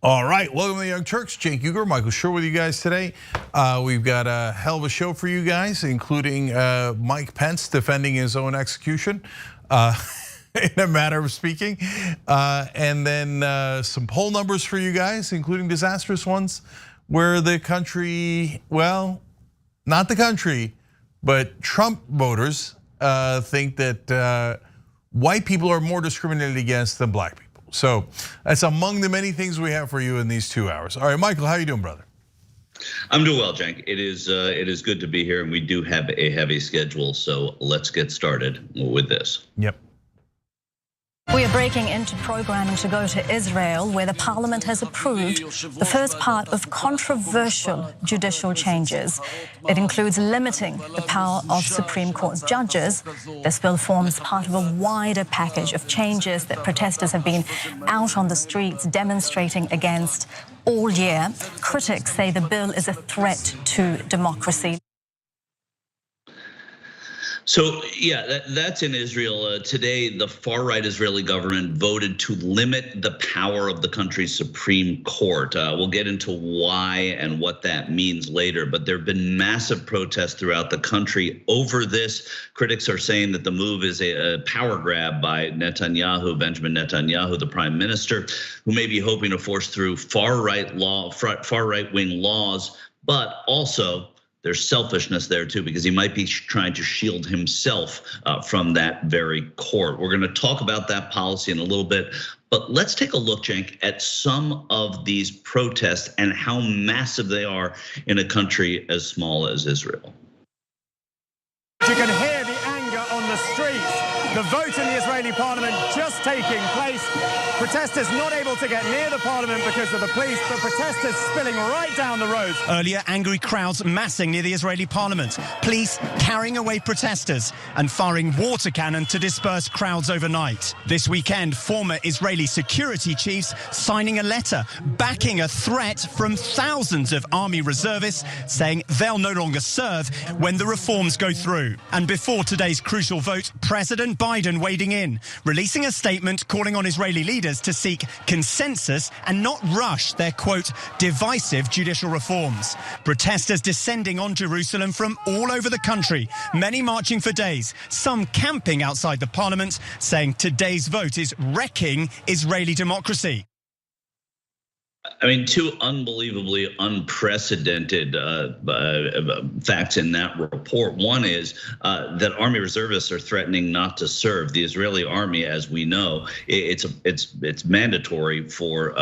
All right, welcome to the Young Turks. Cenk Uygur, Michael Schur with you guys today. We've got a hell of a show for you guys, including Mike Pence defending his own execution, in a matter of speaking. And then some poll numbers for you guys, including disastrous ones, where the country, well, not the country, but Trump voters think that white people are more discriminated against than black people. So that's among the many things we have for you in these 2 hours. All right, Michael, how you doing, brother? I'm doing well, Cenk. It is good to be here, and we do have a heavy schedule. So let's get started with this. Yep. We are breaking into programming to go to Israel, where the parliament has approved the first part of controversial judicial changes. It includes limiting the power of Supreme Court judges. This bill forms part of a wider package of changes that protesters have been out on the streets demonstrating against all year. Critics say the bill is a threat to democracy. So yeah, that's in Israel. Today, the far-right Israeli government voted to limit the power of the country's Supreme Court. We'll get into why and what that means later, but there have been massive protests throughout the country over this. Critics are saying that the move is a power grab by Netanyahu, Benjamin Netanyahu, the prime minister, who may be hoping to force through far-right wing laws, but also there's selfishness there too, because he might be trying to shield himself from that very court. We're going to talk about that policy in a little bit, but let's take a look, Cenk, at some of these protests and how massive they are in a country as small as Israel. You can hear the anger on the streets. The vote in the Israeli parliament just taking place. Protesters not able to get near the parliament because of the police, but protesters spilling right down the roads. Earlier, angry crowds massing near the Israeli parliament. Police carrying away protesters and firing water cannon to disperse crowds overnight. This weekend, former Israeli security chiefs signing a letter backing a threat from thousands of army reservists, saying they'll no longer serve when the reforms go through. And before today's crucial vote, President Biden wading in, releasing a statement calling on Israeli leaders to seek consensus and not rush their, quote, divisive judicial reforms. Protesters descending on Jerusalem from all over the country, many marching for days, some camping outside the parliament, saying today's vote is wrecking Israeli democracy. I mean, two unbelievably unprecedented facts in that report. One is that army reservists are threatening not to serve. The Israeli army, as we know, it's mandatory for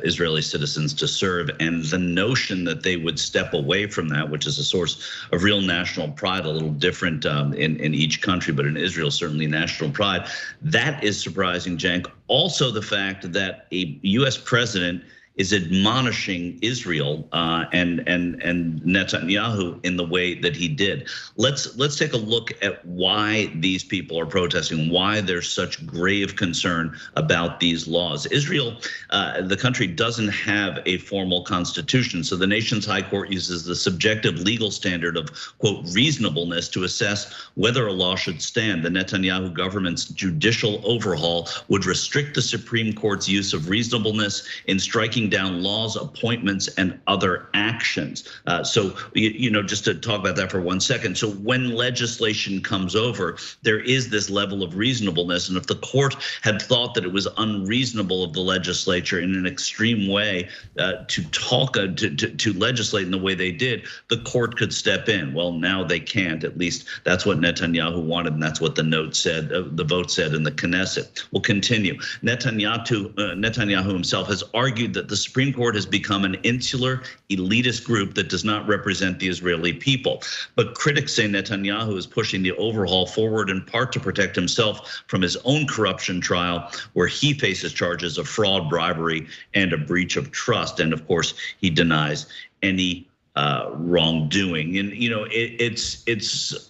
Israeli citizens to serve, and the notion that they would step away from that, which is a source of real national pride, a little different in each country, but in Israel, certainly national pride. That is surprising, Cenk. Also, the fact that a U.S. president is admonishing Israel and Netanyahu in the way that he did. Let's take a look at why these people are protesting, why there's such grave concern about these laws. Israel, the country, doesn't have a formal constitution, so the nation's high court uses the subjective legal standard of, quote, reasonableness to assess whether a law should stand. The Netanyahu government's judicial overhaul would restrict the Supreme Court's use of reasonableness in striking down laws, appointments, and other actions. So, just to talk about that for 1 second. So when legislation comes over, there is this level of reasonableness. And if the court had thought that it was unreasonable of the legislature in an extreme way to legislate in the way they did, the court could step in. Well, now they can't. At least that's what Netanyahu wanted, and that's what the note said, the vote said in the Knesset. We'll continue. Netanyahu himself has argued that the Supreme Court has become an insular, elitist group that does not represent the Israeli people. But critics say Netanyahu is pushing the overhaul forward in part to protect himself from his own corruption trial, where he faces charges of fraud, bribery, and a breach of trust. And of course, he denies any wrongdoing. And it's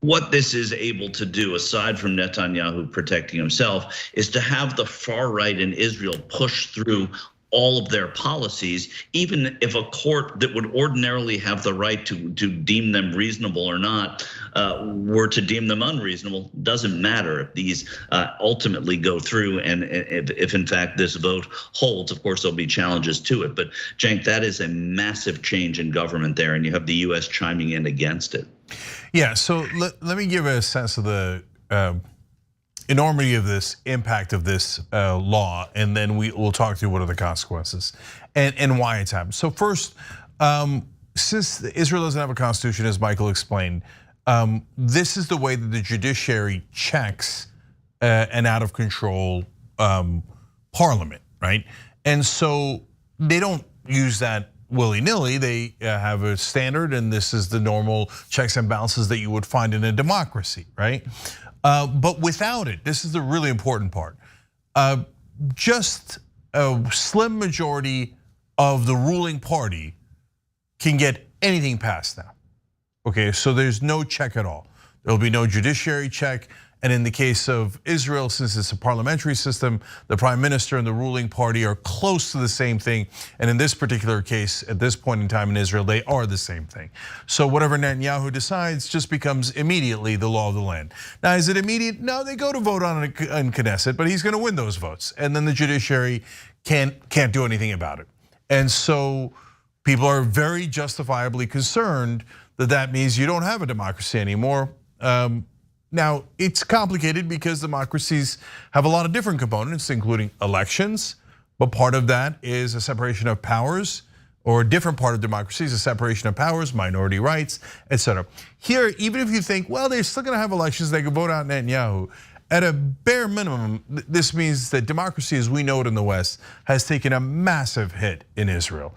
what this is able to do, aside from Netanyahu protecting himself, is to have the far right in Israel push through all of their policies, even if a court that would ordinarily have the right to deem them reasonable or not were to deem them unreasonable. Doesn't matter if these ultimately go through, and if in fact this vote holds. Of course, there'll be challenges to it, but Cenk, that is a massive change in government there, and you have the U.S. chiming in against it. Yeah, so let me give a sense of the enormity of this, impact of this law, and then we'll talk through what are the consequences and why it's happened. So first, since Israel doesn't have a constitution, as Michael explained, this is the way that the judiciary checks an out of control parliament, right? And so they don't use that willy-nilly. They have a standard, and this is the normal checks and balances that you would find in a democracy, right? But without it, this is the really important part. Just a slim majority of the ruling party can get anything passed now. Okay, so there's no check at all. There'll be no judiciary check. And in the case of Israel, since it's a parliamentary system, the prime minister and the ruling party are close to the same thing. And in this particular case, at this point in time in Israel, they are the same thing. So whatever Netanyahu decides just becomes immediately the law of the land. Now, is it immediate? No, they go to vote on it in Knesset, but he's going to win those votes. And then the judiciary can't do anything about it. And so people are very justifiably concerned that that means you don't have a democracy anymore. Now, it's complicated because democracies have a lot of different components, including elections, but part of that is a separation of powers, or a different part of democracy is a separation of powers, minority rights, etc. Here, even if you think, well, they're still gonna have elections, they can vote out Netanyahu, at a bare minimum, this means that democracy as we know it in the West has taken a massive hit in Israel.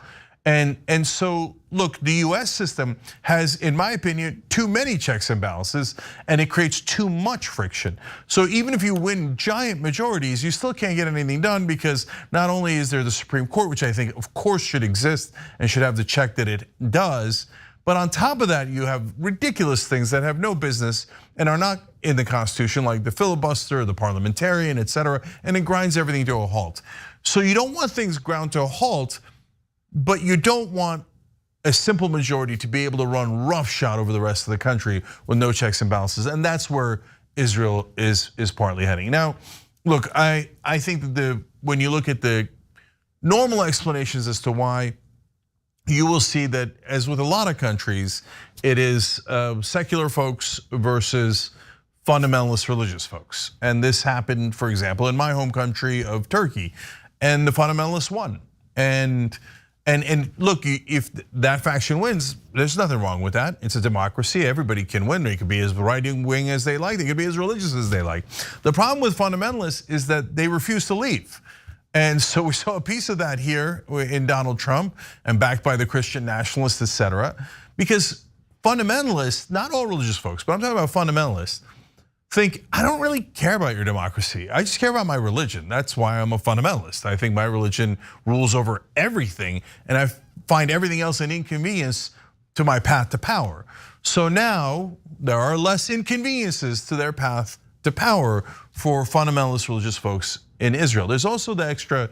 And so, look, the US system has, in my opinion, too many checks and balances, and it creates too much friction. So even if you win giant majorities, you still can't get anything done, because not only is there the Supreme Court, which I think of course should exist and should have the check that it does, but on top of that, you have ridiculous things that have no business and are not in the Constitution, like the filibuster, the parliamentarian, etc., and it grinds everything to a halt. So you don't want things ground to a halt, but you don't want a simple majority to be able to run roughshod over the rest of the country with no checks and balances, and that's where Israel is partly heading. Now, look, I think that when you look at the normal explanations as to why, you will see that, as with a lot of countries, it is secular folks versus fundamentalist religious folks. And this happened, for example, in my home country of Turkey, and the fundamentalists won. And look, if that faction wins, there's nothing wrong with that. It's a democracy, everybody can win. They could be as right wing as they like, they could be as religious as they like. The problem with fundamentalists is that they refuse to leave. And so we saw a piece of that here in Donald Trump, and backed by the Christian nationalists, etc. Because fundamentalists, not all religious folks, but I'm talking about fundamentalists, think, I don't really care about your democracy. I just care about my religion. That's why I'm a fundamentalist. I think my religion rules over everything, and I find everything else an inconvenience to my path to power. So now there are less inconveniences to their path to power for fundamentalist religious folks in Israel. There's also the extra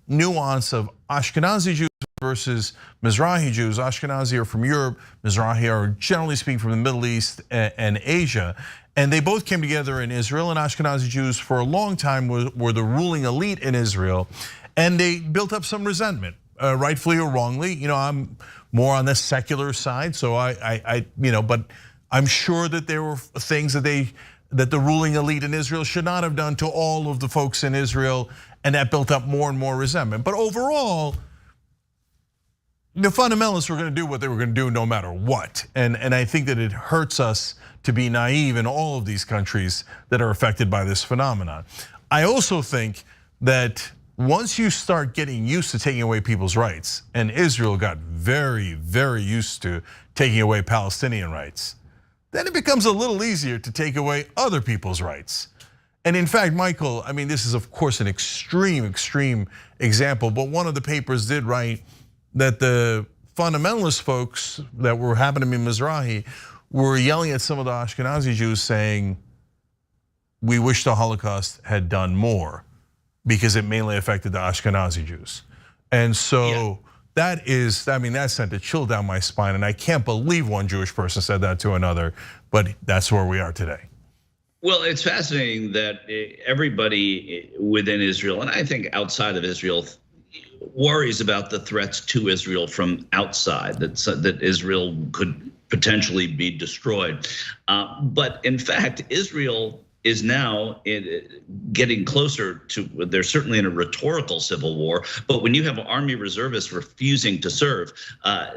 nuance of Ashkenazi Jews versus Mizrahi Jews. Ashkenazi are from Europe, Mizrahi are generally speaking from the Middle East and Asia. And they both came together in Israel, and Ashkenazi Jews for a long time were the ruling elite in Israel. And they built up some resentment, rightfully or wrongly. I'm more on the secular side, so but I'm sure that there were things that the ruling elite in Israel should not have done to all of the folks in Israel, and that built up more and more resentment. But overall, the fundamentalists were going to do what they were going to do no matter what. And I think that it hurts us to be naive in all of these countries that are affected by this phenomenon. I also think that once you start getting used to taking away people's rights, and Israel got very, very used to taking away Palestinian rights, then it becomes a little easier to take away other people's rights. And in fact, Michael, I mean, this is of course an extreme example, but one of the papers did write that the fundamentalist folks that were happening in Mizrahi were yelling at some of the Ashkenazi Jews saying, we wish the Holocaust had done more. because it mainly affected the Ashkenazi Jews. And so that is, I mean, that sent a chill down my spine, and I can't believe one Jewish person said that to another, but that's where we are today. Well, it's fascinating that everybody within Israel, and I think outside of Israel, worries about the threats to Israel from outside, that Israel could potentially be destroyed. But in fact, Israel is now getting closer to, they're certainly in a rhetorical civil war, but when you have army reservists refusing to serve,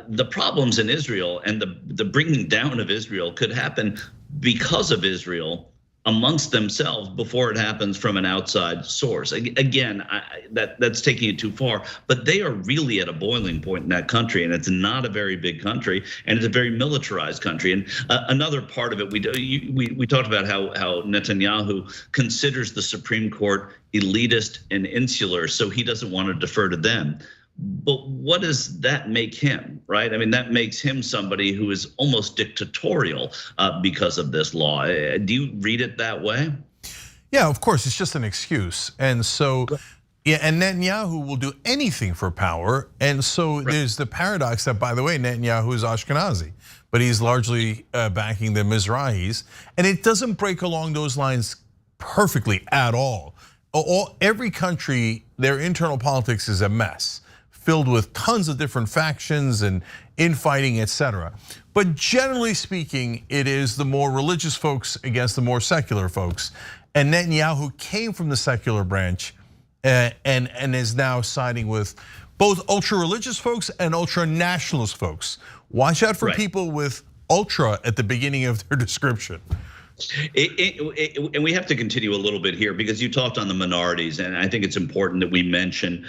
the problems in Israel and the bringing down of Israel could happen because of Israel amongst themselves before it happens from an outside source. Again, that's taking it too far, but they are really at a boiling point in that country, and it's not a very big country, and it's a very militarized country. And another part of it, we talked about how Netanyahu considers the Supreme Court elitist and insular, so he doesn't want to defer to them. But what does that make him, right? I mean, that makes him somebody who is almost dictatorial because of this law. Do you read it that way? Yeah, of course, it's just an excuse. And so, yeah, and Netanyahu will do anything for power. And so there's the paradox that, by the way, Netanyahu is Ashkenazi, but he's largely backing the Mizrahis. And it doesn't break along those lines perfectly at all. Every country, their internal politics is a mess, filled with tons of different factions and infighting, etc. But generally speaking, it is the more religious folks against the more secular folks. And Netanyahu came from the secular branch and is now siding with both ultra-religious folks and ultra-nationalist folks. Watch out for people with ultra at the beginning of their description. And we have to continue a little bit here because you talked on the minorities, and I think it's important that we mention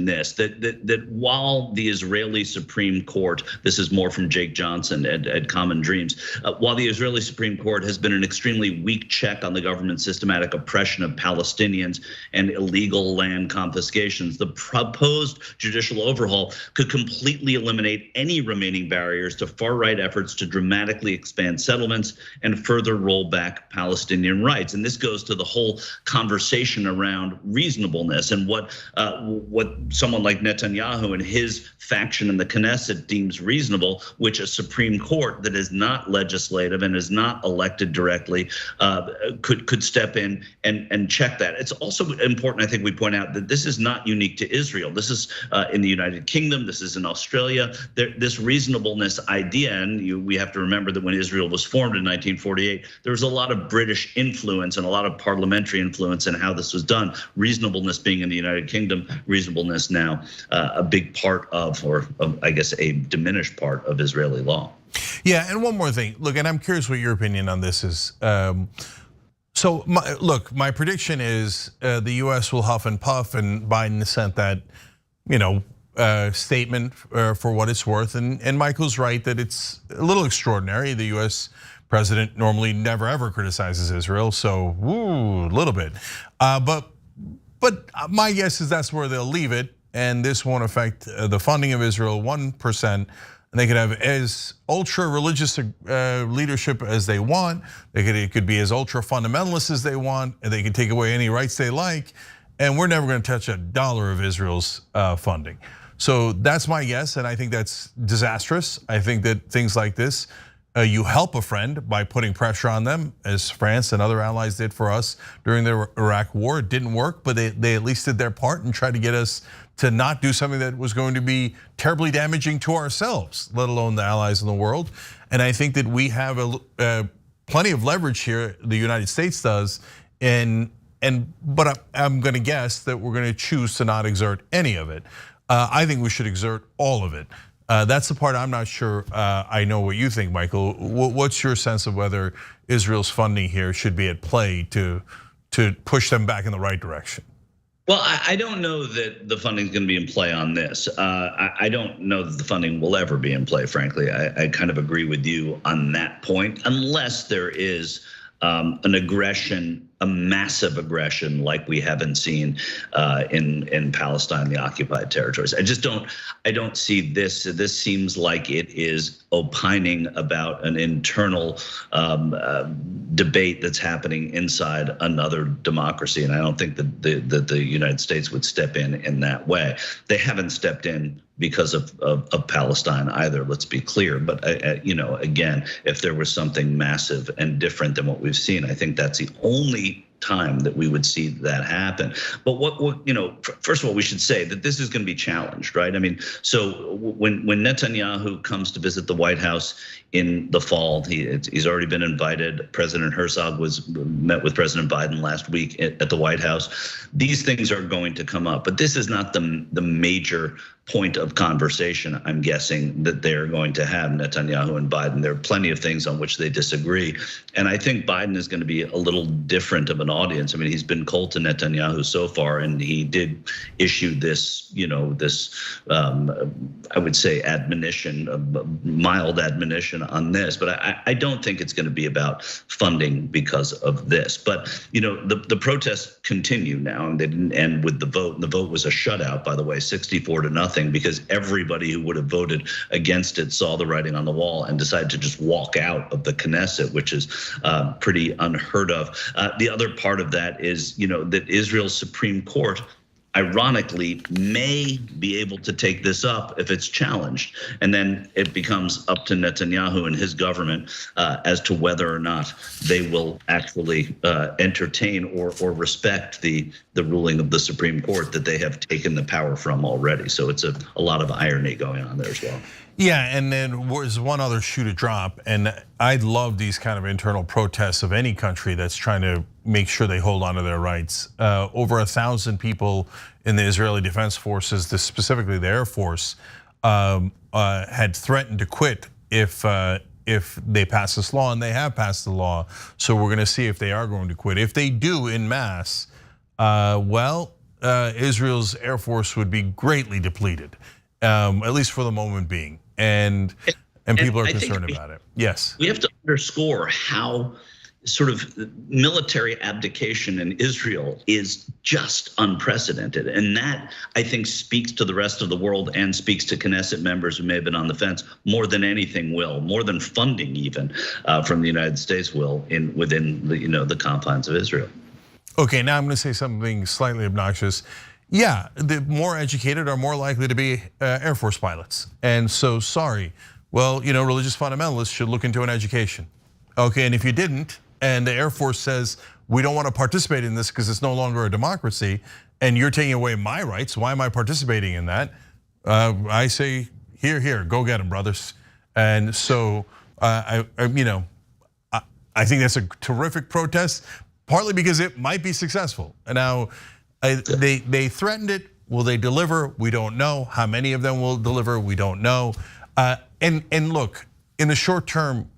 this, that while the Israeli Supreme Court, this is more from Jake Johnson at Common Dreams, while the Israeli Supreme Court has been an extremely weak check on the government's systematic oppression of Palestinians and illegal land confiscations, the proposed judicial overhaul could completely eliminate any remaining barriers to far-right efforts to dramatically expand settlements and further roll back Palestinian rights. And this goes to the whole conversation around reasonableness and what someone like Netanyahu and his faction in the Knesset deems reasonable, which a Supreme Court that is not legislative and is not elected directly could step in and check that. It's also important, I think we point out, that this is not unique to Israel. This is in the United Kingdom, this is in Australia. This reasonableness idea, and we have to remember that when Israel was formed in 1948, there was a lot of British influence and a lot of parliamentary influence in how this was done. Reasonableness being in the United Kingdom, reasonableness now a big part of, or I guess a diminished part of Israeli law. Yeah, and one more thing. Look, and I'm curious what your opinion on this is. So, my prediction is the US will huff and puff, and Biden sent that, statement for what it's worth. And Michael's right that it's a little extraordinary. The US president normally never ever criticizes Israel, so a little bit. But my guess is that's where they'll leave it, and this won't affect the funding of Israel 1%. And they could have as ultra-religious leadership as they want. It could be as ultra-fundamentalist as they want, and they can take away any rights they like. And we're never going to touch $1 of Israel's funding. So that's my guess, and I think that's disastrous. I think that things like this, you help a friend by putting pressure on them, as France and other allies did for us during the Iraq war. It didn't work, but they at least did their part and tried to get us to not do something that was going to be terribly damaging to ourselves, let alone the allies in the world. And I think that we have plenty of leverage here, the United States does, but I'm gonna guess that we're gonna choose to not exert any of it. I think we should exert all of it. That's the part I'm not sure I know what you think, Michael. What's your sense of whether Israel's funding here should be at play to push them back in the right direction? Well, I don't know that the funding is going to be in play on this. I don't know that the funding will ever be in play, frankly. I kind of agree with you on that point, unless there is an aggression a massive aggression like we haven't seen in Palestine, the occupied territories. I don't see this. This seems like it is opining about an internal debate that's happening inside another democracy, and I don't think that the United States would step in that way. They haven't stepped in because of Palestine either, let's be clear. But again, if there was something massive and different than what we've seen, I think that's the only time that we would see that happen. But first of all, we should say that this is going to be challenged, right? I mean, so when Netanyahu comes to visit the White House in the fall, he's already been invited. President Herzog met with President Biden last week at the White House. These things are going to come up, but this is not the major point of conversation, I'm guessing, that they're going to have, Netanyahu and Biden. There are plenty of things on which they disagree. And I think Biden is going to be a little different of an audience. I mean, he's been cold to Netanyahu so far, and he did issue this, I would say, admonition, mild admonition on this. But I don't think it's going to be about funding because of this. But, the protests continue now, and they didn't end with the vote. And the vote was a shutout, by the way, 64-0. Because everybody who would have voted against it saw the writing on the wall and decided to just walk out of the Knesset, which is pretty unheard of. The other part of that is, that Israel's Supreme Court, ironically, may be able to take this up if it's challenged. And then it becomes up to Netanyahu and his government as to whether or not they will actually entertain or respect the ruling of the Supreme Court that they have taken the power from already. So it's a lot of irony going on there as well. Yeah, and then there's one other shoe to drop, and I love these kind of internal protests of any country that's trying to make sure they hold on to their rights. Over 1,000 people in the Israeli Defense Forces, specifically the Air Force, had threatened to quit if they pass this law, and they have passed the law. So we're going to see if they are going to quit. If they do in mass, Israel's Air Force would be greatly depleted, at least for the moment being. And people are concerned about it. Yes. We have to underscore how sort of military abdication in Israel is just unprecedented. And that, I think, speaks to the rest of the world and speaks to Knesset members who may have been on the fence more than anything will, more than funding even from the United States will within the confines of Israel. Okay, now I'm going to say something slightly obnoxious. Yeah, the more educated are more likely to be Air Force pilots. And so, sorry. Well, religious fundamentalists should look into an education. Okay, and if you didn't, and the Air Force says, we don't want to participate in this because it's no longer a democracy, and you're taking away my rights, why am I participating in that? I say, here, go get them, brothers. And so, I think that's a terrific protest, partly because it might be successful. And now, they threatened it. Will they deliver? We don't know. How many of them will deliver? We don't know. And look, in the short term,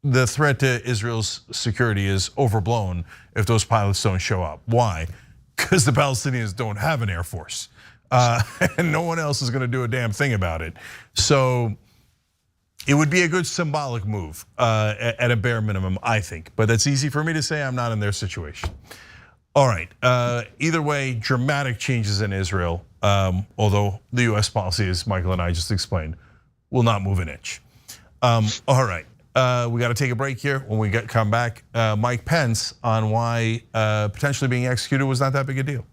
the threat to Israel's security is overblown if those pilots don't show up. Why? Because the Palestinians don't have an Air Force, and no one else is going to do a damn thing about it. So it would be a good symbolic move at a bare minimum, I think. But that's easy for me to say. I'm not in their situation. All right, either way, dramatic changes in Israel, although the US policy, as Michael and I just explained, will not move an inch. All right, we got to take a break here. When we come back, Mike Pence on why potentially being executed was not that big a deal.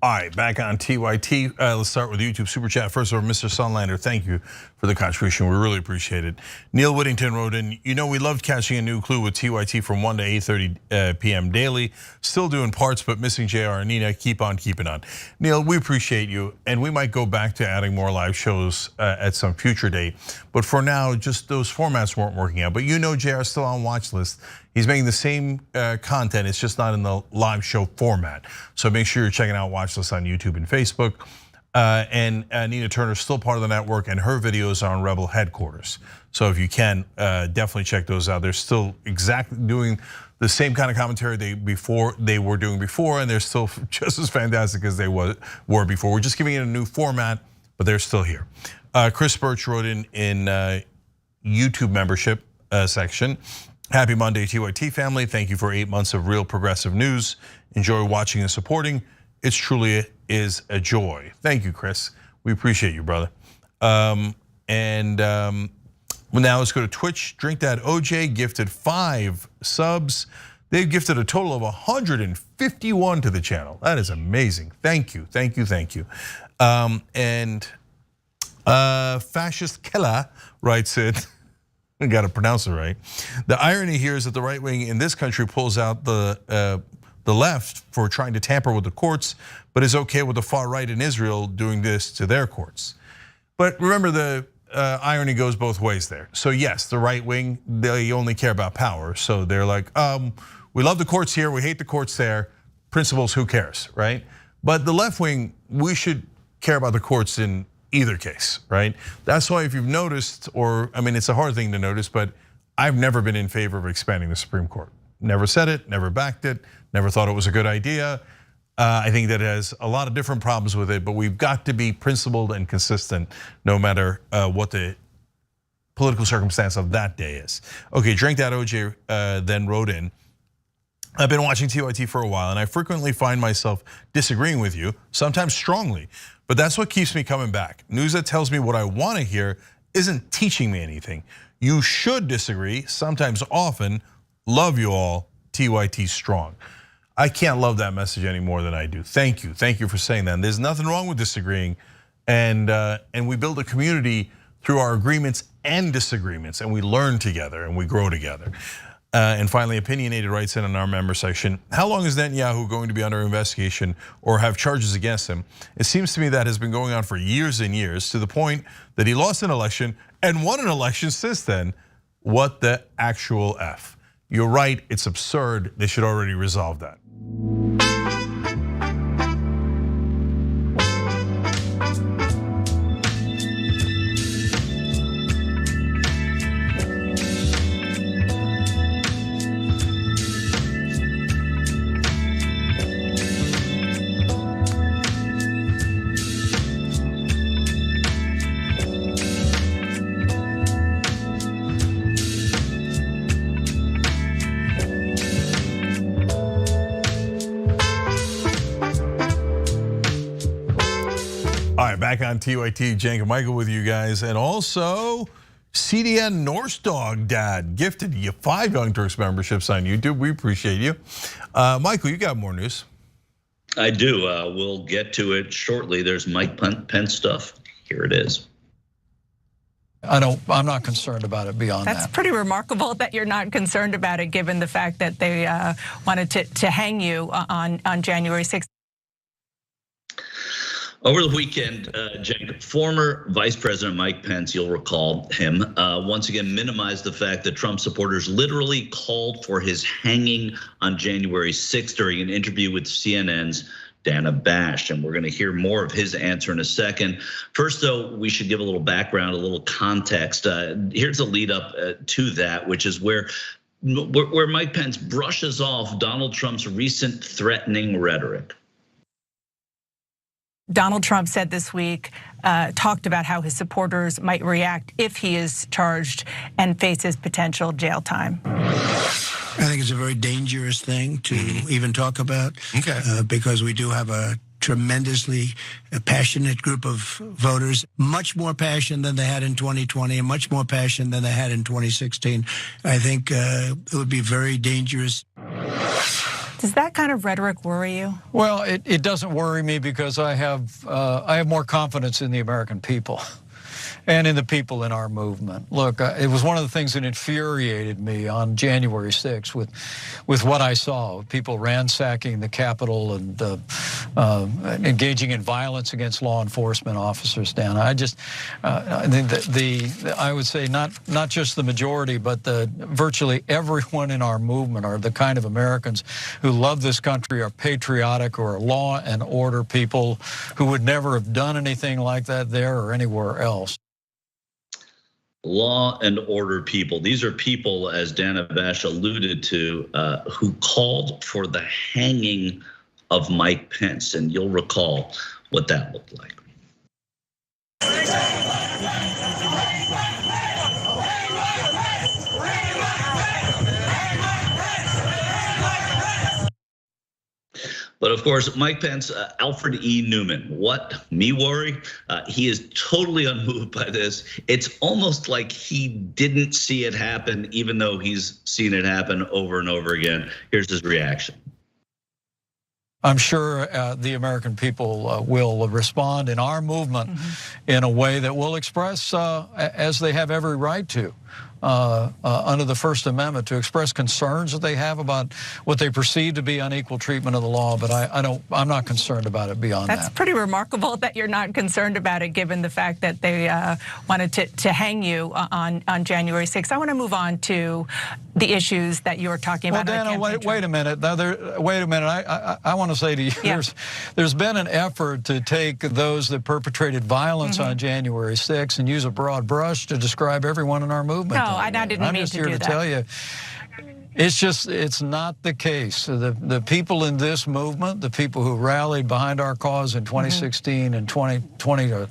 All right, back on TYT. Let's start with YouTube Super Chat. First of all, Mr. Sunlander, thank you for the contribution. We really appreciate it. Neil Whittington wrote in, we loved catching a new clue with TYT from 1 to 8:30 p.m. daily. Still doing parts, but missing JR and Nina. Keep on keeping on. Neil, we appreciate you, and we might go back to adding more live shows at some future date. But for now, just those formats weren't working out. But JR is still on watch list. He's making the same content, it's just not in the live show format. So make sure you're checking out watch list on YouTube and Facebook. And Nina Turner's still part of the network, and her videos are on Rebel headquarters. So if you can, definitely check those out. They're still exactly doing the same kind of commentary they were doing before, and they're still just as fantastic as they were before. We're just giving it a new format, but they're still here. Chris Birch wrote in YouTube membership section. Happy Monday, TYT family. Thank you for 8 months of real progressive news. Enjoy watching and supporting. It truly is a joy. Thank you, Chris. We appreciate you, brother. Well, now let's go to Twitch. Drink That OJ gifted 5 subs. They've gifted a total of 151 to the channel. That is amazing. Thank you, thank you, thank you. Fascist Killa writes it. I got to pronounce it right. The irony here is that the right wing in this country pulls out the left for trying to tamper with the courts, but is okay with the far right in Israel doing this to their courts. But remember, the irony goes both ways there. So yes, the right wing, they only care about power. So they're like, we love the courts here, we hate the courts there. Principles, who cares, right? But the left wing, we should care about the courts in either case, right? That's why if you've noticed, it's a hard thing to notice, but I've never been in favor of expanding the Supreme Court. Never said it, never backed it, never thought it was a good idea. I think that it has a lot of different problems with it, but we've got to be principled and consistent no matter what the political circumstance of that day is. Okay, Drink That OJ then wrote in, I've been watching TYT for a while and I frequently find myself disagreeing with you, sometimes strongly, but that's what keeps me coming back. News that tells me what I want to hear isn't teaching me anything. You should disagree, sometimes often. Love you all, TYT strong. I can't love that message any more than I do. Thank you for saying that. And there's nothing wrong with disagreeing, and we build a community through our agreements and disagreements, and we learn together and we grow together. And finally, Opinionated writes in on our member section, how long is Netanyahu going to be under investigation or have charges against him? It seems to me that has been going on for years and years, to the point that he lost an election and won an election since then. What the actual F? You're right, it's absurd. They should already resolve that. Back on TYT, Cenk and Michael with you guys, and also CDN Norse Dog Dad gifted you 5 Young Turks memberships on YouTube. We appreciate you. Michael, you got more news. I do. We'll get to it shortly. There's Mike Pence stuff. Here it is. I'm not concerned about it beyond that. That's pretty remarkable that you're not concerned about it, given the fact that they wanted to hang you on January 6th. Over the weekend, Cenk, former Vice President Mike Pence, you'll recall him, once again minimized the fact that Trump supporters literally called for his hanging on January 6th during an interview with CNN's Dana Bash. And we're going to hear more of his answer in a second. First, though, we should give a little background, a little context. Here's a lead up to that, which is where Mike Pence brushes off Donald Trump's recent threatening rhetoric. Donald Trump said this week, talked about how his supporters might react if he is charged and faces potential jail time. I think it's a very dangerous thing to even talk about, because we do have a tremendously passionate group of voters, much more passion than they had in 2020 and much more passion than they had in 2016. I think it would be very dangerous. Does that kind of rhetoric worry you? Well, it doesn't worry me because I have more confidence in the American people and in the people in our movement. Look, it was one of the things that infuriated me on January 6th with what I saw, people ransacking the Capitol and engaging in violence against law enforcement officers. Dan, I think that I would say not just the majority, but virtually everyone in our movement are the kind of Americans who love this country, are patriotic, or are law and order people who would never have done anything like that there or anywhere else. Law and order people. These are people, as Dana Bash alluded to, who called for the hanging of Mike Pence. And you'll recall what that looked like. But of course, Mike Pence, Alfred E. Newman, what me worry? He is totally unmoved by this. It's almost like he didn't see it happen, even though he's seen it happen over and over again. Here's his reaction. I'm sure the American people will respond in our movement in a way that will express, as they have every right to, under the First Amendment, to express concerns that they have about what they perceive to be unequal treatment of the law. But I'm not concerned about it beyond that. That's pretty remarkable that you're not concerned about it, given the fact that they wanted to hang you on January 6th. I want to move on to the issues that you were talking about. Well, Dana, wait a minute. Wait a minute. I want to say to you, there's been an effort to take those that perpetrated violence on January 6th and use a broad brush to describe everyone in our movement. No, I didn't mean to do that. I'm just here to tell you, it's not the case. The people in this movement, the people who rallied behind our cause in 2016 and 2020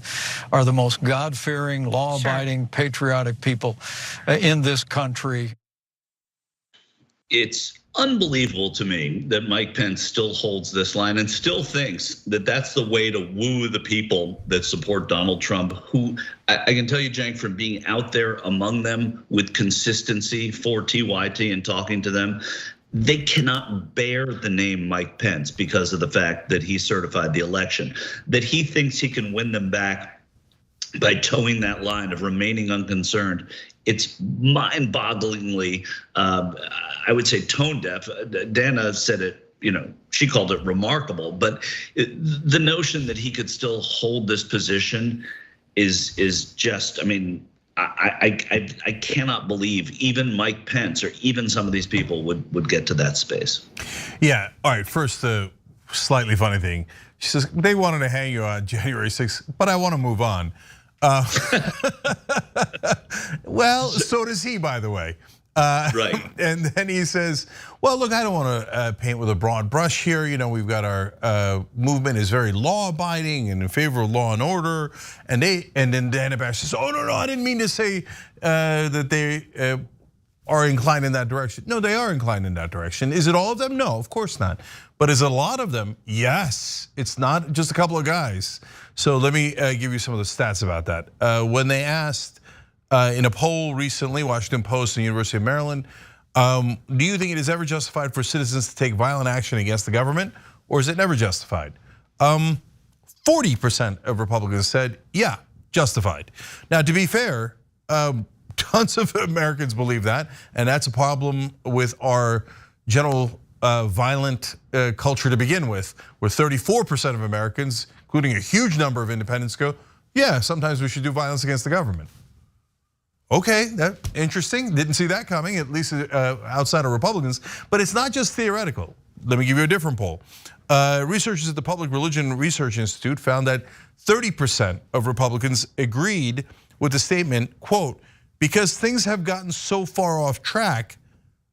are the most God-fearing, law-abiding, patriotic people in this country. It's unbelievable to me that Mike Pence still holds this line and still thinks that that's the way to woo the people that support Donald Trump, who I can tell you, Cenk, from being out there among them with consistency for TYT and talking to them, they cannot bear the name Mike Pence because of the fact that he certified the election, that he thinks he can win them back by towing that line of remaining unconcerned. It's mind-bogglingly, I would say, tone deaf. Dana said it, she called it remarkable, but the notion that he could still hold this position is just, I cannot believe even Mike Pence or even some of these people would get to that space. Yeah, all right, first, the slightly funny thing. She says, they wanted to hang you on January 6th, but I want to move on. Well, so does he, by the way. Right. And then he says, well, look, I don't want to paint with a broad brush here. We've got our movement is very law-abiding and in favor of law and order. And then Dana Bash says, oh, no, I didn't mean to say that they are inclined in that direction. No, they are inclined in that direction. Is it all of them? No, of course not. But is it a lot of them? Yes. It's not just a couple of guys. So let me give you some of the stats about that. When they asked in a poll recently, Washington Post and University of Maryland, do you think it is ever justified for citizens to take violent action against the government, or is it never justified? 40% of Republicans said, yeah, justified. Now, to be fair, tons of Americans believe that, and that's a problem with our general violent culture to begin with, where 34% of Americans, including a huge number of independents, go, yeah, sometimes we should do violence against the government. Okay, that's interesting. Didn't see that coming, at least outside of Republicans. But it's not just theoretical. Let me give you a different poll. Researchers at the Public Religion Research Institute found that 30% of Republicans agreed with the statement, quote, because things have gotten so far off track,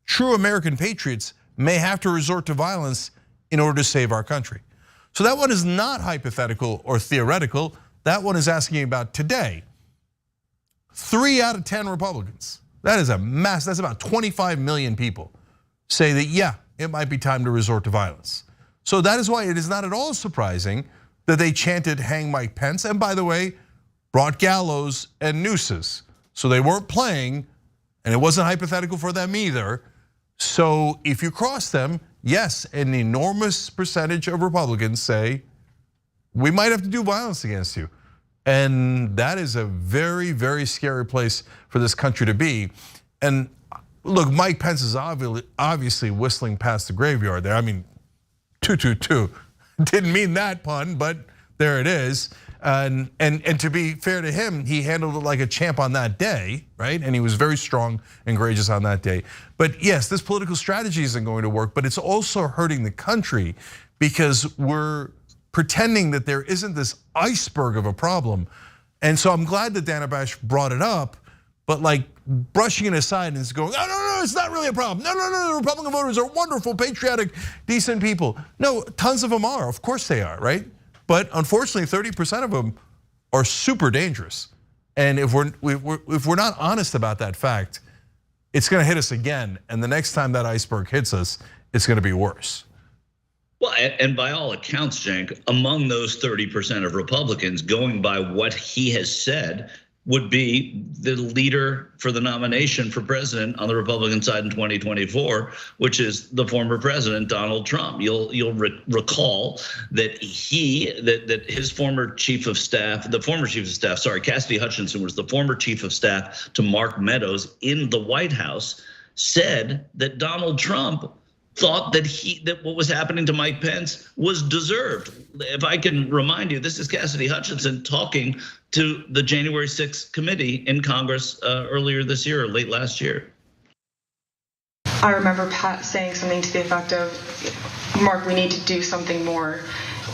true American patriots may have to resort to violence in order to save our country. So that one is not hypothetical or theoretical. That one is asking about today. 3 out of 10 Republicans, that is a mass, that's about 25 million people, say that, yeah, it might be time to resort to violence. So that is why it is not at all surprising that they chanted hang Mike Pence, and by the way, brought gallows and nooses. So they weren't playing, and it wasn't hypothetical for them either. So if you cross them, yes, an enormous percentage of Republicans say, we might have to do violence against you. And that is a very, very scary place for this country to be. And look, Mike Pence is obviously whistling past the graveyard there. I mean, 222. Didn't mean that pun, but there it is. And to be fair to him, he handled it like a champ on that day, right? And he was very strong and courageous on that day. But yes, this political strategy isn't going to work, but it's also hurting the country because we're pretending that there isn't this iceberg of a problem. And so I'm glad that Dana Bash brought it up, but like brushing it aside and going, no, it's not really a problem. No, the Republican voters are wonderful, patriotic, decent people. No, tons of them are, of course they are, right? But unfortunately, 30% of them are super dangerous. And if we're not honest about that fact, it's gonna hit us again. And the next time that iceberg hits us, it's gonna be worse. Well, and by all accounts, Cenk, among those 30% of Republicans, going by what he has said, would be the leader for the nomination for president on the Republican side in 2024, which is the former president, Donald Trump. You'll recall that that his former chief of staff, Cassidy Hutchinson was the former chief of staff to Mark Meadows in the White House, said that Donald Trump thought that what was happening to Mike Pence was deserved. If I can remind you, this is Cassidy Hutchinson talking to the January 6th committee in Congress earlier this year or late last year. I remember Pat saying something to the effect of, Mark, we need to do something more.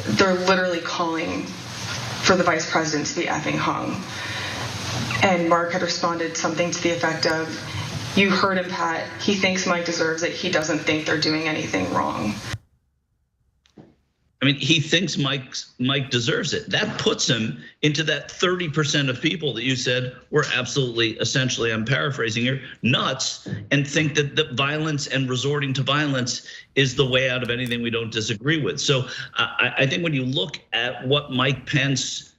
They're literally calling for the vice president to be effing hung. And Mark had responded something to the effect of, you heard him, Pat. He thinks Mike deserves it. He doesn't think they're doing anything wrong. I mean, he thinks Mike deserves it. That puts him into that 30% of people that you said were absolutely, essentially, I'm paraphrasing here, nuts, and think that the violence and resorting to violence is the way out of anything we don't disagree with. So I think when you look at what Mike Pence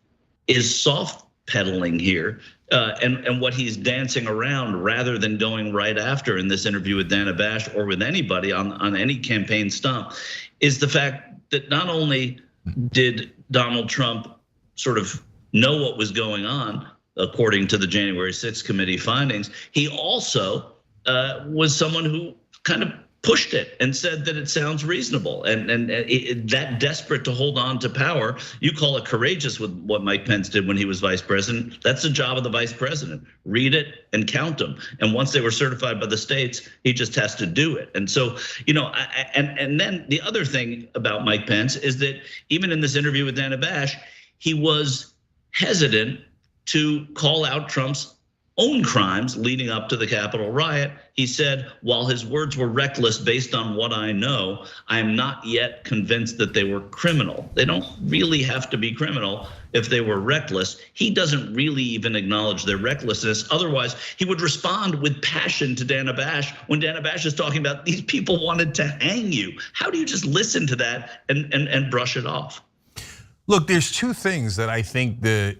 is soft pedaling here, and what he's dancing around rather than going right after in this interview with Dana Bash or with anybody on any campaign stump, is the fact that not only did Donald Trump sort of know what was going on, according to the January 6th committee findings, he also was someone who kind of pushed it and said that it sounds reasonable, and that desperate to hold on to power. You call it courageous with what Mike Pence did when he was vice president. That's the job of the vice president. Read it and count them. And once they were certified by the states, he just has to do it. And so, and then the other thing about Mike Pence is that even in this interview with Dana Bash, he was hesitant to call out Trump's own crimes leading up to the Capitol riot. He said, while his words were reckless based on what I know, I am not yet convinced that they were criminal. They don't really have to be criminal if they were reckless. He doesn't really even acknowledge their recklessness. Otherwise, he would respond with passion to Dana Bash when Dana Bash is talking about these people wanted to hang you. How do you just listen to that and brush it off? Look, there's two things that I think that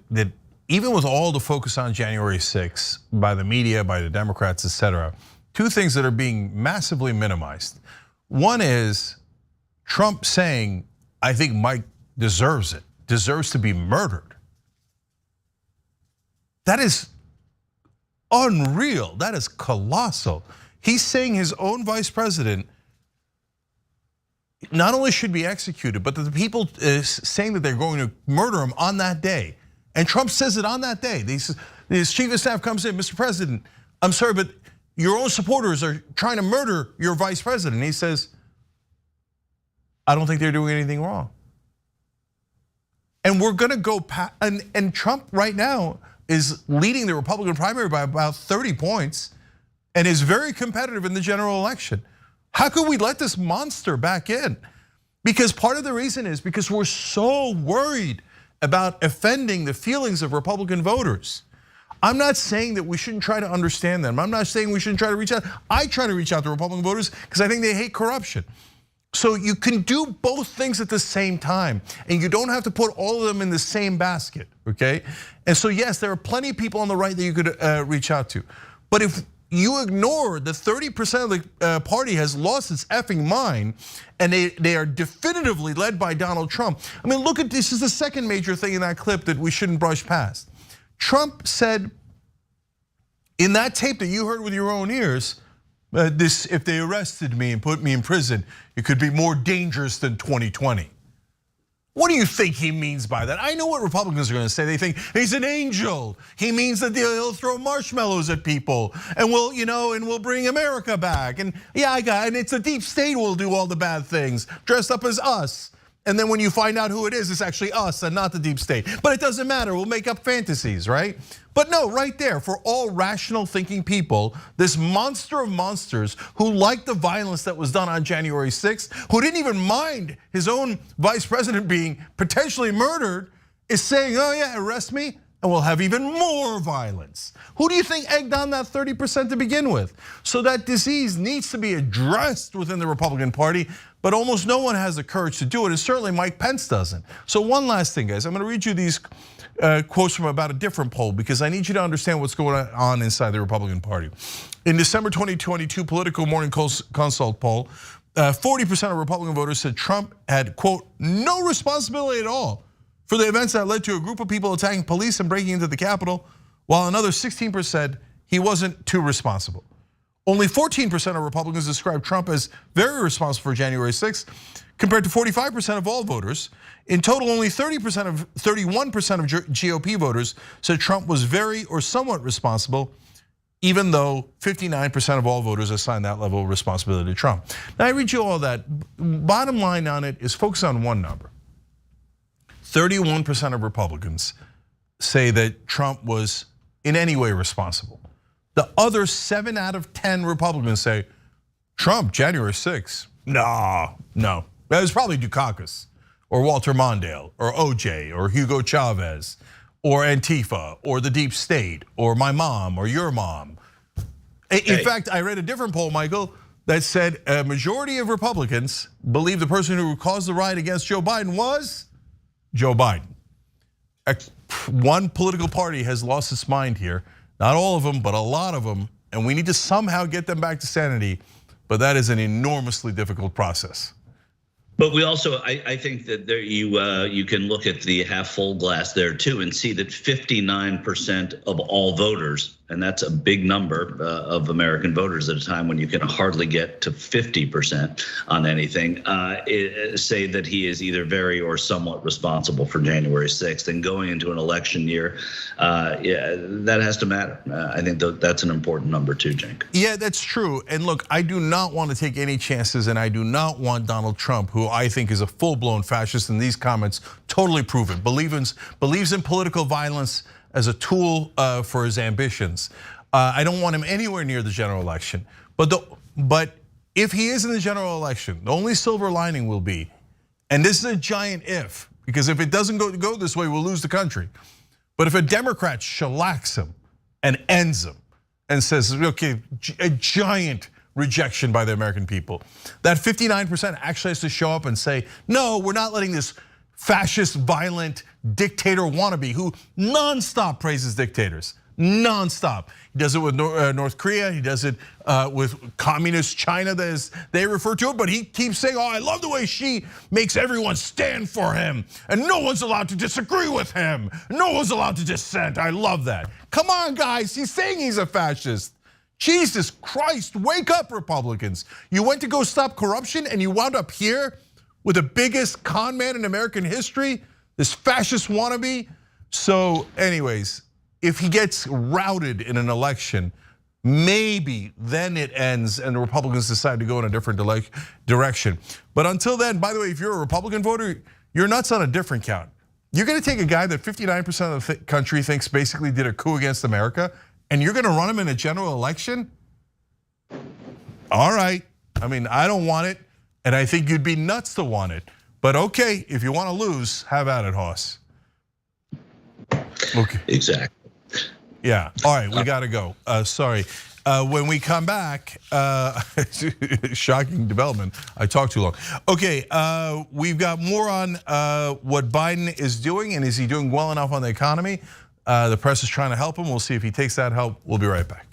even with all the focus on January 6th by the media, by the Democrats, etc., two things that are being massively minimized. One is Trump saying, I think Mike deserves it, deserves to be murdered. That is unreal, that is colossal. He's saying his own vice president not only should be executed, but that the people saying that they're going to murder him on that day. And Trump says it on that day. His chief of staff comes in, Mr. President, I'm sorry, but your own supporters are trying to murder your vice president. He says, I don't think they're doing anything wrong. And we're gonna go past, and Trump right now is leading the Republican primary by about 30 points and is very competitive in the general election. How could we let this monster back in? Because part of the reason is because we're so worried about offending the feelings of Republican voters. I'm not saying that we shouldn't try to understand them. I'm not saying we shouldn't try to reach out. I try to reach out to Republican voters because I think they hate corruption. So you can do both things at the same time, and you don't have to put all of them in the same basket, okay? And so yes, there are plenty of people on the right that you could reach out to. But you ignore the 30% of the party has lost its effing mind, and they are definitively led by Donald Trump. I mean, look at this is the second major thing in that clip that we shouldn't brush past. Trump said in that tape that you heard with your own ears, if they arrested me and put me in prison, it could be more dangerous than 2020. What do you think he means by that? I know what Republicans are going to say. They think he's an angel. He means that he'll throw marshmallows at people and we'll bring America back. And yeah, and it's a deep state will do all the bad things, dressed up as us. And then when you find out who it is, it's actually us and not the deep state. But it doesn't matter, we'll make up fantasies, right? But no, right there, for all rational thinking people, this monster of monsters who liked the violence that was done on January 6th, who didn't even mind his own vice president being potentially murdered, is saying, oh yeah, arrest me, and we'll have even more violence. Who do you think egged on that 30% to begin with? So that disease needs to be addressed within the Republican Party, but almost no one has the courage to do it, and certainly Mike Pence doesn't. So one last thing, guys, I'm gonna read you these quotes from about a different poll because I need you to understand what's going on inside the Republican Party. In December 2022 Political Morning Consult poll, 40% of Republican voters said Trump had, quote, no responsibility at all for the events that led to a group of people attacking police and breaking into the Capitol, while another 16% he wasn't too responsible. Only 14% of Republicans described Trump as very responsible for January 6th, compared to 45% of all voters. In total, only 31% of GOP voters said Trump was very or somewhat responsible, even though 59% of all voters assigned that level of responsibility to Trump. Now I read you all that. Bottom line on it is focus on one number. 31% of Republicans say that Trump was in any way responsible. The other 7 out of 10 Republicans say, Trump, January 6th, no. That was probably Dukakis or Walter Mondale or OJ or Hugo Chavez or Antifa or the deep state or my mom or your mom. In fact, I read a different poll, Michael, that said a majority of Republicans believe the person who caused the riot against Joe Biden was Joe Biden. One political party has lost its mind here. Not all of them, but a lot of them. And we need to somehow get them back to sanity. But that is an enormously difficult process. But we also, I think that there you can look at the half full glass there too and see that 59% of all voters, and that's a big number of American voters at a time when you can hardly get to 50% on anything, say that he is either very or somewhat responsible for January 6th. And going into an election year, yeah, that has to matter. I think that's an important number too, Cenk. Yeah, that's true. And look, I do not want to take any chances, and I do not want Donald Trump, who I think is a full-blown fascist, and these comments totally prove it, believes in political violence as a tool for his ambitions. I don't want him anywhere near the general election. But if he is in the general election, the only silver lining will be, and this is a giant if, because if it doesn't go this way, we'll lose the country. But if a Democrat shellacks him and ends him and says, okay, a giant rejection by the American people, that 59% actually has to show up and say, no, we're not letting this fascist, violent dictator wannabe who nonstop praises dictators, nonstop. He does it with North Korea, he does it with communist China, they refer to it, but he keeps saying, oh, I love the way Xi makes everyone stand for him, and no one's allowed to disagree with him, no one's allowed to dissent. I love that. Come on, guys, he's saying he's a fascist. Jesus Christ, wake up, Republicans. You went to go stop corruption and you wound up here with the biggest con man in American history, this fascist wannabe. So anyways, if he gets routed in an election, maybe then it ends and the Republicans decide to go in a different direction. But until then, by the way, if you're a Republican voter, you're nuts on a different count. You're gonna take a guy that 59% of the country thinks basically did a coup against America, and you're gonna run him in a general election? All right, I mean, I don't want it, and I think you'd be nuts to want it. But okay, if you wanna lose, have at it, Hoss. Okay. Exactly. Yeah, all right, we gotta go, sorry. When we come back, shocking development, I talked too long. Okay, we've got more on what Biden is doing, and is he doing well enough on the economy? The press is trying to help him. We'll see if he takes that help. We'll be right back.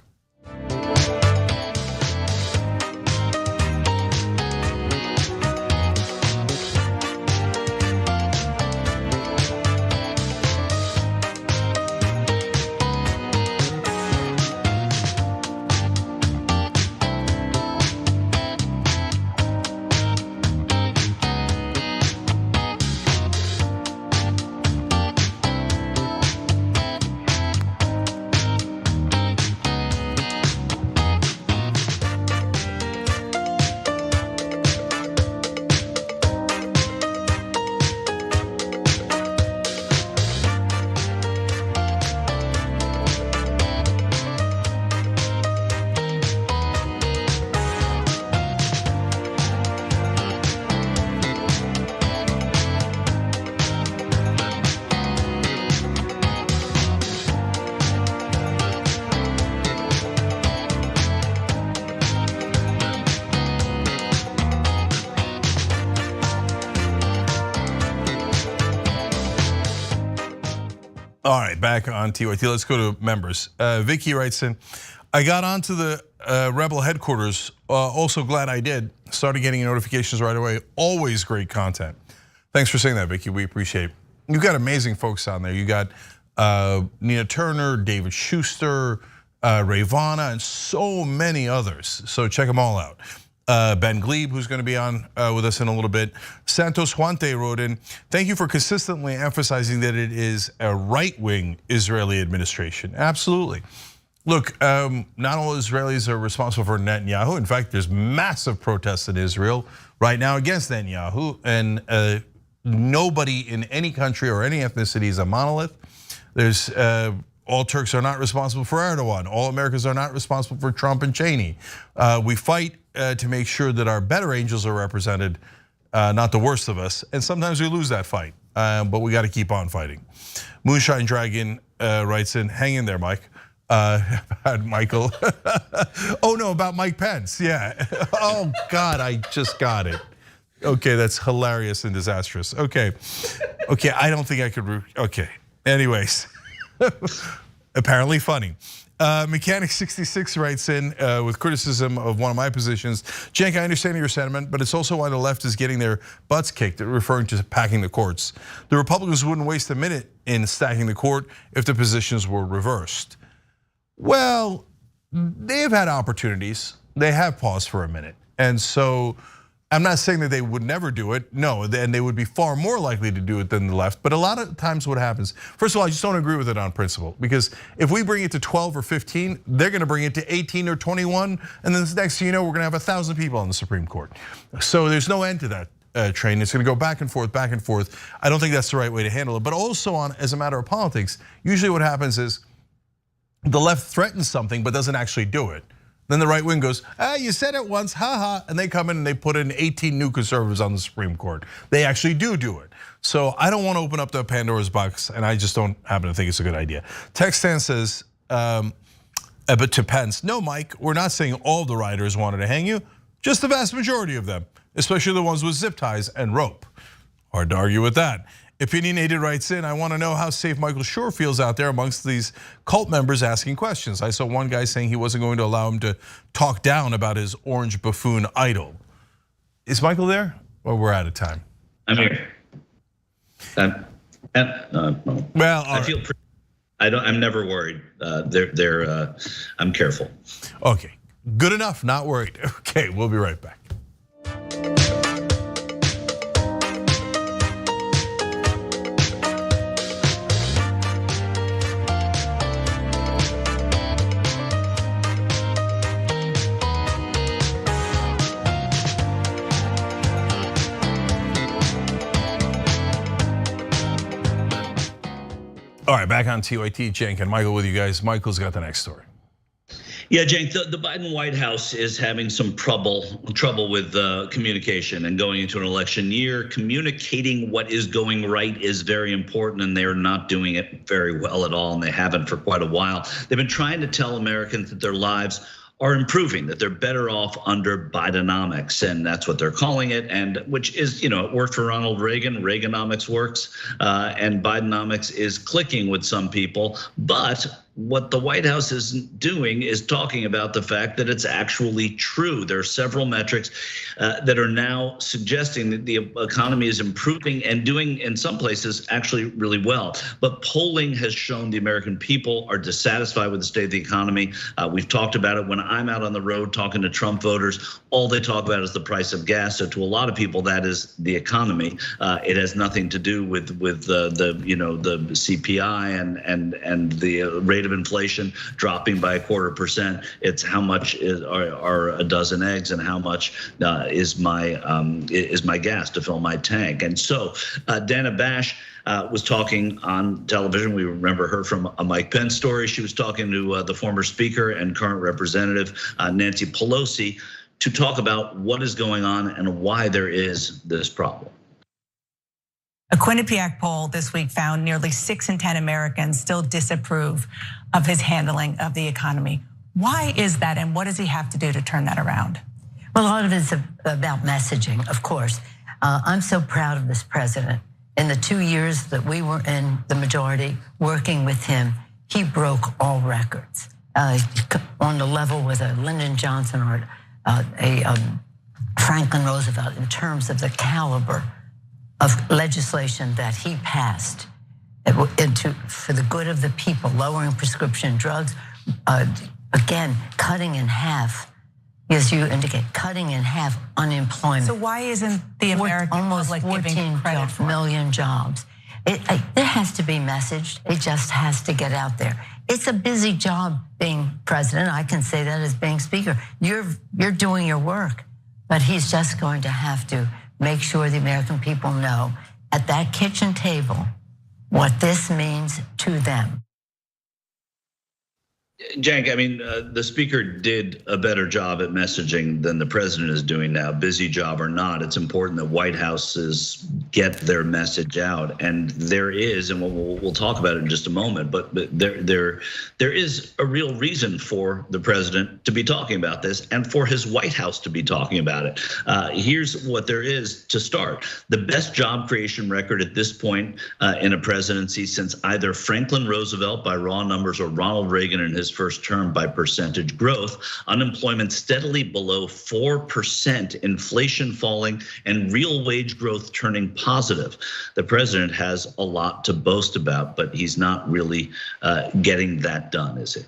right, back on TYT. Let's go to members. Vicky writes in, I got onto the Rebel headquarters. Also glad I did. Started getting notifications right away. Always great content. Thanks for saying that, Vicky. We appreciate it. You've got amazing folks on there. You got Nina Turner, David Schuster, Ray Vana, and so many others. So check them all out. Ben Glebe, who's going to be on with us in a little bit. Santos Juante wrote in, thank you for consistently emphasizing that it is a right-wing Israeli administration. Absolutely. Look, not all Israelis are responsible for Netanyahu. In fact, there's massive protests in Israel right now against Netanyahu, and nobody in any country or any ethnicity is a monolith. There's all Turks are not responsible for Erdogan. All Americans are not responsible for Trump and Cheney. We fight to make sure that our better angels are represented, not the worst of us. And sometimes we lose that fight, but we got to keep on fighting. Moonshine Dragon writes in, hang in there, Mike. About Michael. Oh no, about Mike Pence, yeah. Oh God, I just got it. Okay, that's hilarious and disastrous. Okay, I don't think I could, okay. Anyways, apparently funny. Mechanic 66 writes in with criticism of one of my positions. Cenk, I understand your sentiment, but it's also why the left is getting their butts kicked, referring to packing the courts. The Republicans wouldn't waste a minute in stacking the court if the positions were reversed. Well, they've had opportunities. They have paused for a minute. And so I'm not saying that they would never do it. No, and they would be far more likely to do it than the left. But a lot of times what happens, first of all, I just don't agree with it on principle. Because if we bring it to 12 or 15, they're gonna bring it to 18 or 21. And then the next thing you know, we're gonna have 1,000 people on the Supreme Court. So there's no end to that train. It's gonna go back and forth, back and forth. I don't think that's the right way to handle it. But also as a matter of politics, usually what happens is the left threatens something but doesn't actually do it. Then the right wing goes, you said it once, haha, and they come in and they put in 18 new conservatives on the Supreme Court. They actually do it. So I don't want to open up the Pandora's box, and I just don't happen to think it's a good idea. Texan says, but to Pence, no, Mike, we're not saying all the rioters wanted to hang you, just the vast majority of them, especially the ones with zip ties and rope. Hard to argue with that. Opinionated writes in, I want to know how safe Michael Schur feels out there amongst these cult members asking questions. I saw one guy saying he wasn't going to allow him to talk down about his orange buffoon idol. Is Michael there? Or we're out of time? I'm here. Well, I feel pretty, I'm never worried. I'm careful. Okay, good enough, not worried. Okay, we'll be right back. All right, back on TYT, Cenk and Michael with you guys. Michael's got the next story. Yeah, Cenk, the Biden White House is having some trouble with communication and going into an election year. Communicating what is going right is very important, and they're not doing it very well at all, and they haven't for quite a while. They've been trying to tell Americans that their lives are improving, that they're better off under Bidenomics, and that's what they're calling it. And which is, it worked for Ronald Reagan. Reaganomics works, and Bidenomics is clicking with some people. But what the White House is doing is talking about the fact that it's actually true. There are several metrics that are now suggesting that the economy is improving and doing, in some places, actually really well. But polling has shown the American people are dissatisfied with the state of the economy. We've talked about it when I'm out on the road talking to Trump voters. All they talk about is the price of gas. So to a lot of people, that is the economy. It has nothing to do with the CPI and the rate of inflation dropping by 0.25%. It's how much are a dozen eggs and how much is my gas to fill my tank. And so Dana Bash was talking on television. We remember her from a Mike Pence story. She was talking to the former speaker and current representative Nancy Pelosi to talk about what is going on and why there is this problem. A Quinnipiac poll this week found nearly 6 in 10 Americans still disapprove of his handling of the economy. Why is that, and what does he have to do to turn that around? Well, a lot of it is about messaging, of course. I'm so proud of this president In the 2 years that we were in the majority working with him, he broke all records on the level with a Lyndon Johnson or a Franklin Roosevelt in terms of the caliber of legislation that he passed for the good of the people, lowering prescription drugs, again, cutting in half, as you indicate, cutting in half unemployment. So why isn't the American public giving credit for million jobs? It has to be messaged. It just has to get out there. It's a busy job being president. I can say that as being speaker. You're doing your work, but he's just going to have to make sure the American people know at that kitchen table what this means to them. Cenk, I mean, the speaker did a better job at messaging than the president is doing now. Busy job or not, it's important that White Houses get their message out. And there is, and we'll talk about it in just a moment, but there is a real reason for the president to be talking about this and for his White House to be talking about it. Here's what there is to start. The best job creation record at this point in a presidency since either Franklin Roosevelt by raw numbers or Ronald Reagan in his first term by percentage growth, unemployment steadily below 4%, inflation falling, and real wage growth turning positive. The president has a lot to boast about, but he's not really getting that done, is he?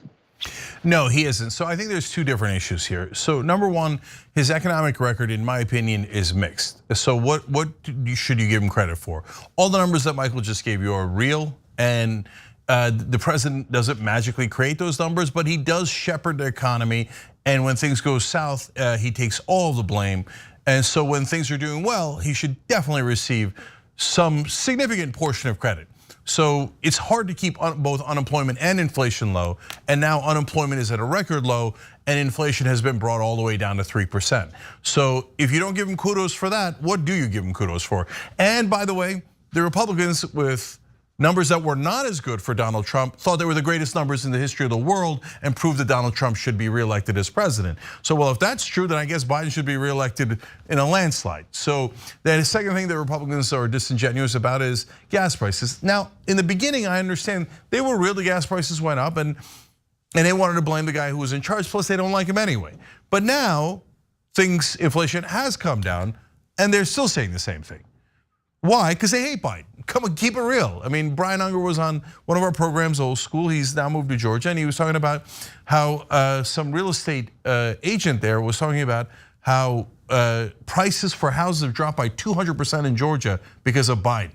No, he isn't. So I think there's two different issues here. So number one, his economic record, in my opinion, is mixed. So what should you give him credit for? All the numbers that Michael just gave you are real, and the president doesn't magically create those numbers, but he does shepherd the economy. And when things go south, he takes all the blame. And so when things are doing well, he should definitely receive some significant portion of credit. So it's hard to keep both unemployment and inflation low. And now unemployment is at a record low and inflation has been brought all the way down to 3%. So if you don't give him kudos for that, what do you give him kudos for? And by the way, the Republicans with numbers that were not as good for Donald Trump thought they were the greatest numbers in the history of the world and proved that Donald Trump should be reelected as president. So, well, if that's true, then I guess Biden should be reelected in a landslide. So the second thing that Republicans are disingenuous about is gas prices. Now, in the beginning, I understand they were real, the gas prices went up and they wanted to blame the guy who was in charge, plus they don't like him anyway. But now, inflation has come down and they're still saying the same thing. Why? Because they hate Biden. Come on, keep it real. I mean, Brian Unger was on one of our programs, Old School. He's now moved to Georgia, and he was talking about how some real estate agent there was talking about how prices for houses have dropped by 200% in Georgia because of Biden.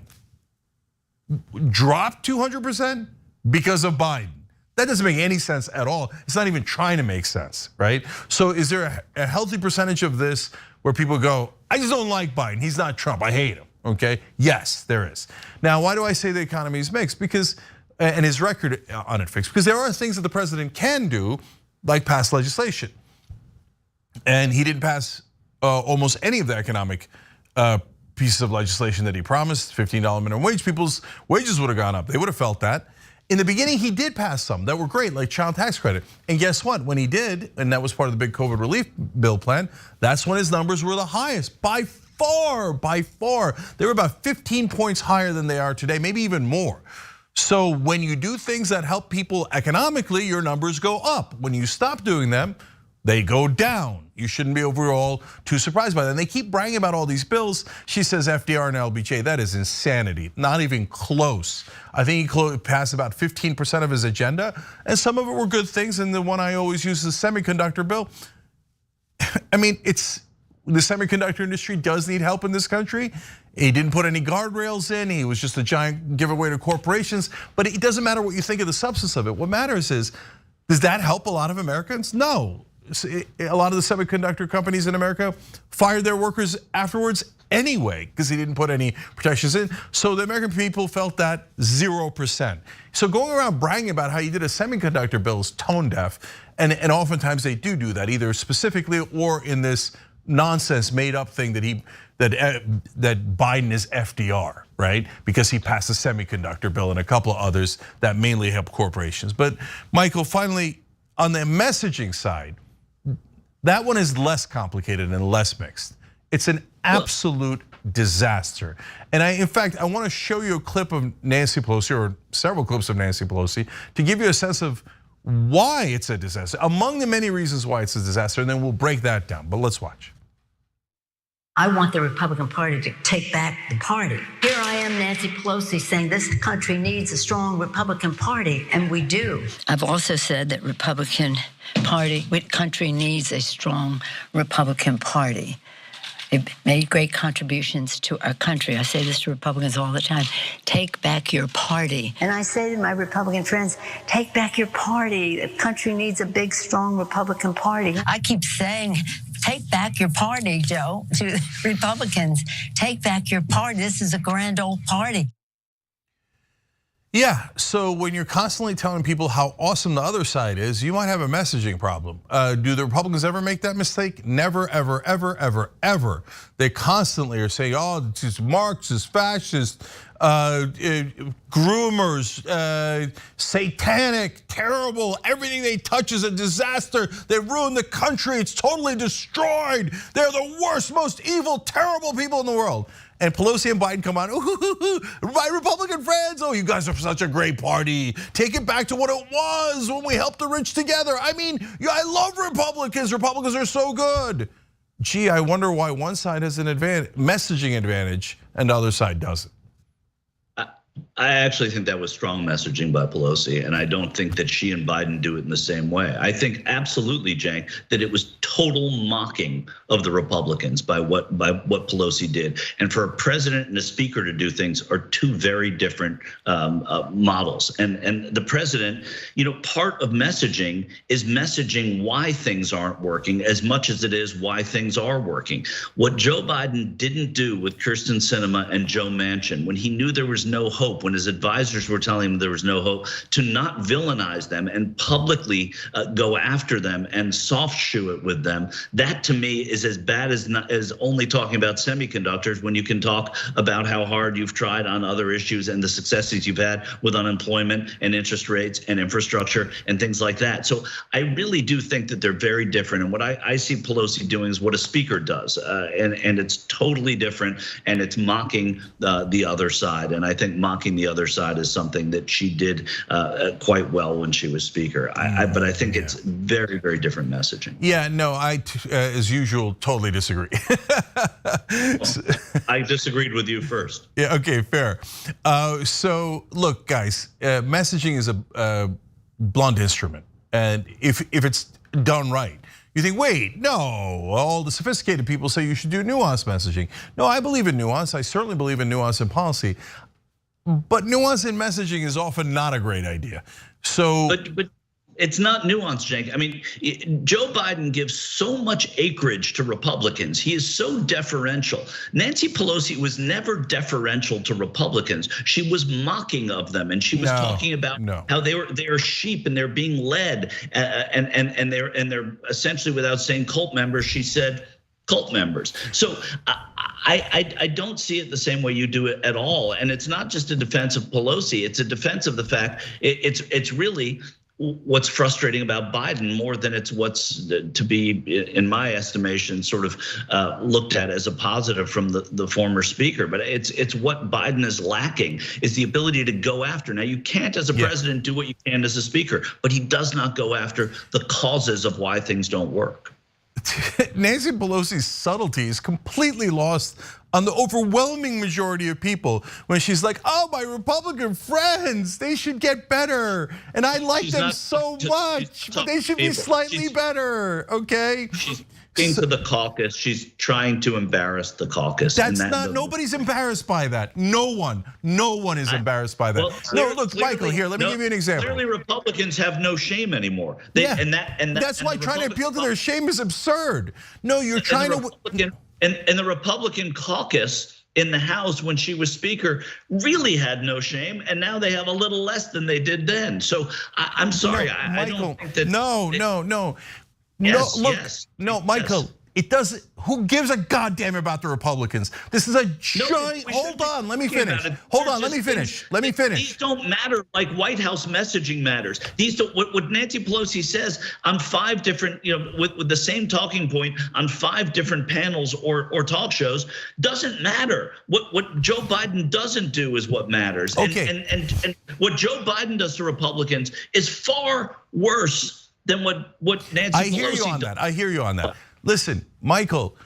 Dropped 200% because of Biden. That doesn't make any sense at all. It's not even trying to make sense, right? So is there a healthy percentage of this where people go, I just don't like Biden, he's not Trump, I hate him? Okay, yes, there is. Now, why do I say the economy is mixed? Because, and his record on it fixed, because there are things that the president can do, like pass legislation. And he didn't pass almost any of the economic pieces of legislation that he promised. $15 minimum wage, people's wages would have gone up. They would have felt that. In the beginning, he did pass some that were great, like child tax credit. And guess what? When he did, and that was part of the big COVID relief bill plan, that's when his numbers were the highest by far. They were about 15 points higher than they are today, maybe even more. So when you do things that help people economically, your numbers go up. When you stop doing them, they go down. You shouldn't be overall too surprised by that. And they keep bragging about all these bills. She says FDR and LBJ, that is insanity, not even close. I think he passed about 15% of his agenda, and some of it were good things, and the one I always use is the semiconductor bill. I mean, the semiconductor industry does need help in this country. He didn't put any guardrails in. He was just a giant giveaway to corporations. But it doesn't matter what you think of the substance of it. What matters is, does that help a lot of Americans? No. A lot of the semiconductor companies in America fired their workers afterwards anyway, because he didn't put any protections in. So the American people felt that 0%. So going around bragging about how he did a semiconductor bill is tone deaf. And oftentimes they do that, either specifically or in this nonsense made up thing that Biden is FDR, right? Because he passed a semiconductor bill and a couple of others that mainly help corporations. But Michael, finally, on the messaging side, that one is less complicated and less mixed. It's an absolute disaster. And in fact, I want to show you a clip of Nancy Pelosi, or several clips of Nancy Pelosi, to give you a sense of why it's a disaster, among the many reasons why it's a disaster, and then we'll break that down. But let's watch. I want the Republican Party to take back the party. Here I am, Nancy Pelosi, saying this country needs a strong Republican Party, and we do. I've also said that Republican country needs a strong Republican Party. They've made great contributions to our country. I say this to Republicans all the time. Take back your party. And I say to my Republican friends, take back your party. The country needs a big, strong Republican Party. I keep saying, take back your party, Joe, to Republicans. Take back your party. This is a grand old party. Yeah, so when you're constantly telling people how awesome the other side is, you might have a messaging problem. Do the Republicans ever make that mistake? Never, ever, ever, ever, ever. They constantly are saying, oh, it's Marxists, fascists, groomers, satanic, terrible, everything they touch is a disaster. They ruined the country, it's totally destroyed. They're the worst, most evil, terrible people in the world. And Pelosi and Biden come on, ooh, my Republican friends, oh, you guys are such a great party. Take it back to what it was when we helped the rich together. I mean, I love Republicans. Republicans are so good. Gee, I wonder why one side has an messaging advantage and the other side doesn't. I actually think that was strong messaging by Pelosi, and I don't think that she and Biden do it in the same way. I think absolutely, Cenk, that it was total mocking of the Republicans by what Pelosi did. And for a president and a speaker to do things are two very different models. And the president, part of messaging is messaging why things aren't working as much as it is why things are working. What Joe Biden didn't do with Kyrsten Sinema and Joe Manchin, when he knew there was no hope, when his advisors were telling him there was no hope, to not villainize them and publicly go after them and soft shoe it with them, that to me is as bad as only talking about semiconductors when you can talk about how hard you've tried on other issues and the successes you've had with unemployment and interest rates and infrastructure and things like that. So I really do think that they're very different. And what I see Pelosi doing is what a speaker does, and it's totally different, and it's mocking the other side. And I think mocking the other side is something that she did quite well when she was speaker. But I think it's very, very different messaging. Yeah, no, I, as usual, totally disagree. I disagreed with you first. Yeah, okay, fair. So look, guys, messaging is a blunt instrument. And if it's done right, you think, wait, no, all the sophisticated people say you should do nuanced messaging. No, I believe in nuance. I certainly believe in nuance in policy. But nuance in messaging is often not a great idea. So, but it's not nuance, Cenk. I mean, Joe Biden gives so much acreage to Republicans. He is so deferential. Nancy Pelosi was never deferential to Republicans. She was mocking of them, and she was talking about how they are sheep and they're being led, and they're essentially, without saying cult members, she said cult members. So I don't see it the same way you do it at all. And it's not just a defense of Pelosi, it's a defense of the fact it's really what's frustrating about Biden more than it's what's to be, in my estimation, sort of looked at as a positive from the former speaker. But it's what Biden is lacking is the ability to go after. Now, you can't as a president do what you can as a speaker, but he does not go after the causes of why things don't work. Nancy Pelosi's subtlety is completely lost on the overwhelming majority of people when she's like, oh, my Republican friends, they should get better. And I like them so much, but they should be slightly better, okay? She's into the caucus. She's trying to embarrass the caucus. That's not, nobody's embarrassed by that. No one is embarrassed by that. Well, no, look, Michael, here, let me give you an example. Clearly Republicans have no shame anymore. That's why trying to appeal to their shame is absurd. No, you're trying to. And the Republican caucus in the House when she was speaker really had no shame, and now they have a little less than they did then. So I'm sorry, I don't think that. No. Yes, No, Michael, It doesn't. Who gives a goddamn about the Republicans? This is a giant. Hold on, let me finish. Hold on, let me finish. Let me finish. These don't matter like White House messaging matters. These don't. What Nancy Pelosi says on 5 different, with the same talking point on 5 different panels or talk shows doesn't matter. What Joe Biden doesn't do is what matters. Okay. And what Joe Biden does to Republicans is far worse than what Nancy Pelosi does. I hear you on that. I hear you on that. Listen, Michael,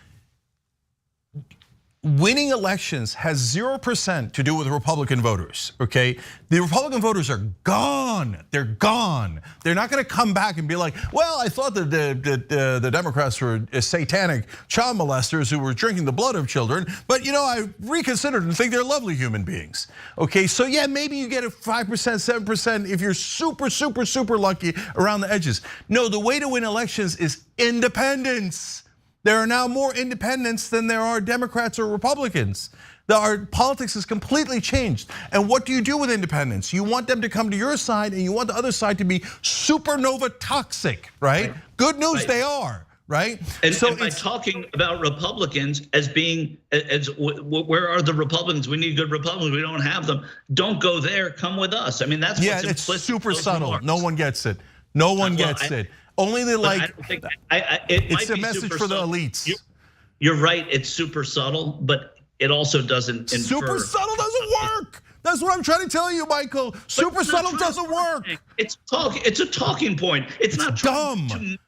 winning elections has 0% to do with Republican voters, okay? The Republican voters are gone. They're gone. They're not gonna come back and be like, well, I thought that the Democrats were satanic child molesters who were drinking the blood of children, but I reconsidered and think they're lovely human beings. Okay, so yeah, maybe you get a 5%, 7% if you're super, super, super lucky around the edges. No, the way to win elections is independence. There are now more independents than there are Democrats or Republicans. Our politics has completely changed. And what do you do with independents? You want them to come to your side and you want the other side to be supernova toxic, right? Good news, they are, right? And by talking about Republicans as being, where are the Republicans? We need good Republicans, we don't have them. Don't go there, come with us. I mean, that's what's implicit. It's super subtle, no one gets it. No one gets it. Only it's a message for the elites. You're right, it's super subtle, but it also doesn't infer. Super subtle doesn't work. That's what I'm trying to tell you, Michael. Super subtle doesn't work. It's a talking point. It's not dumb. To manage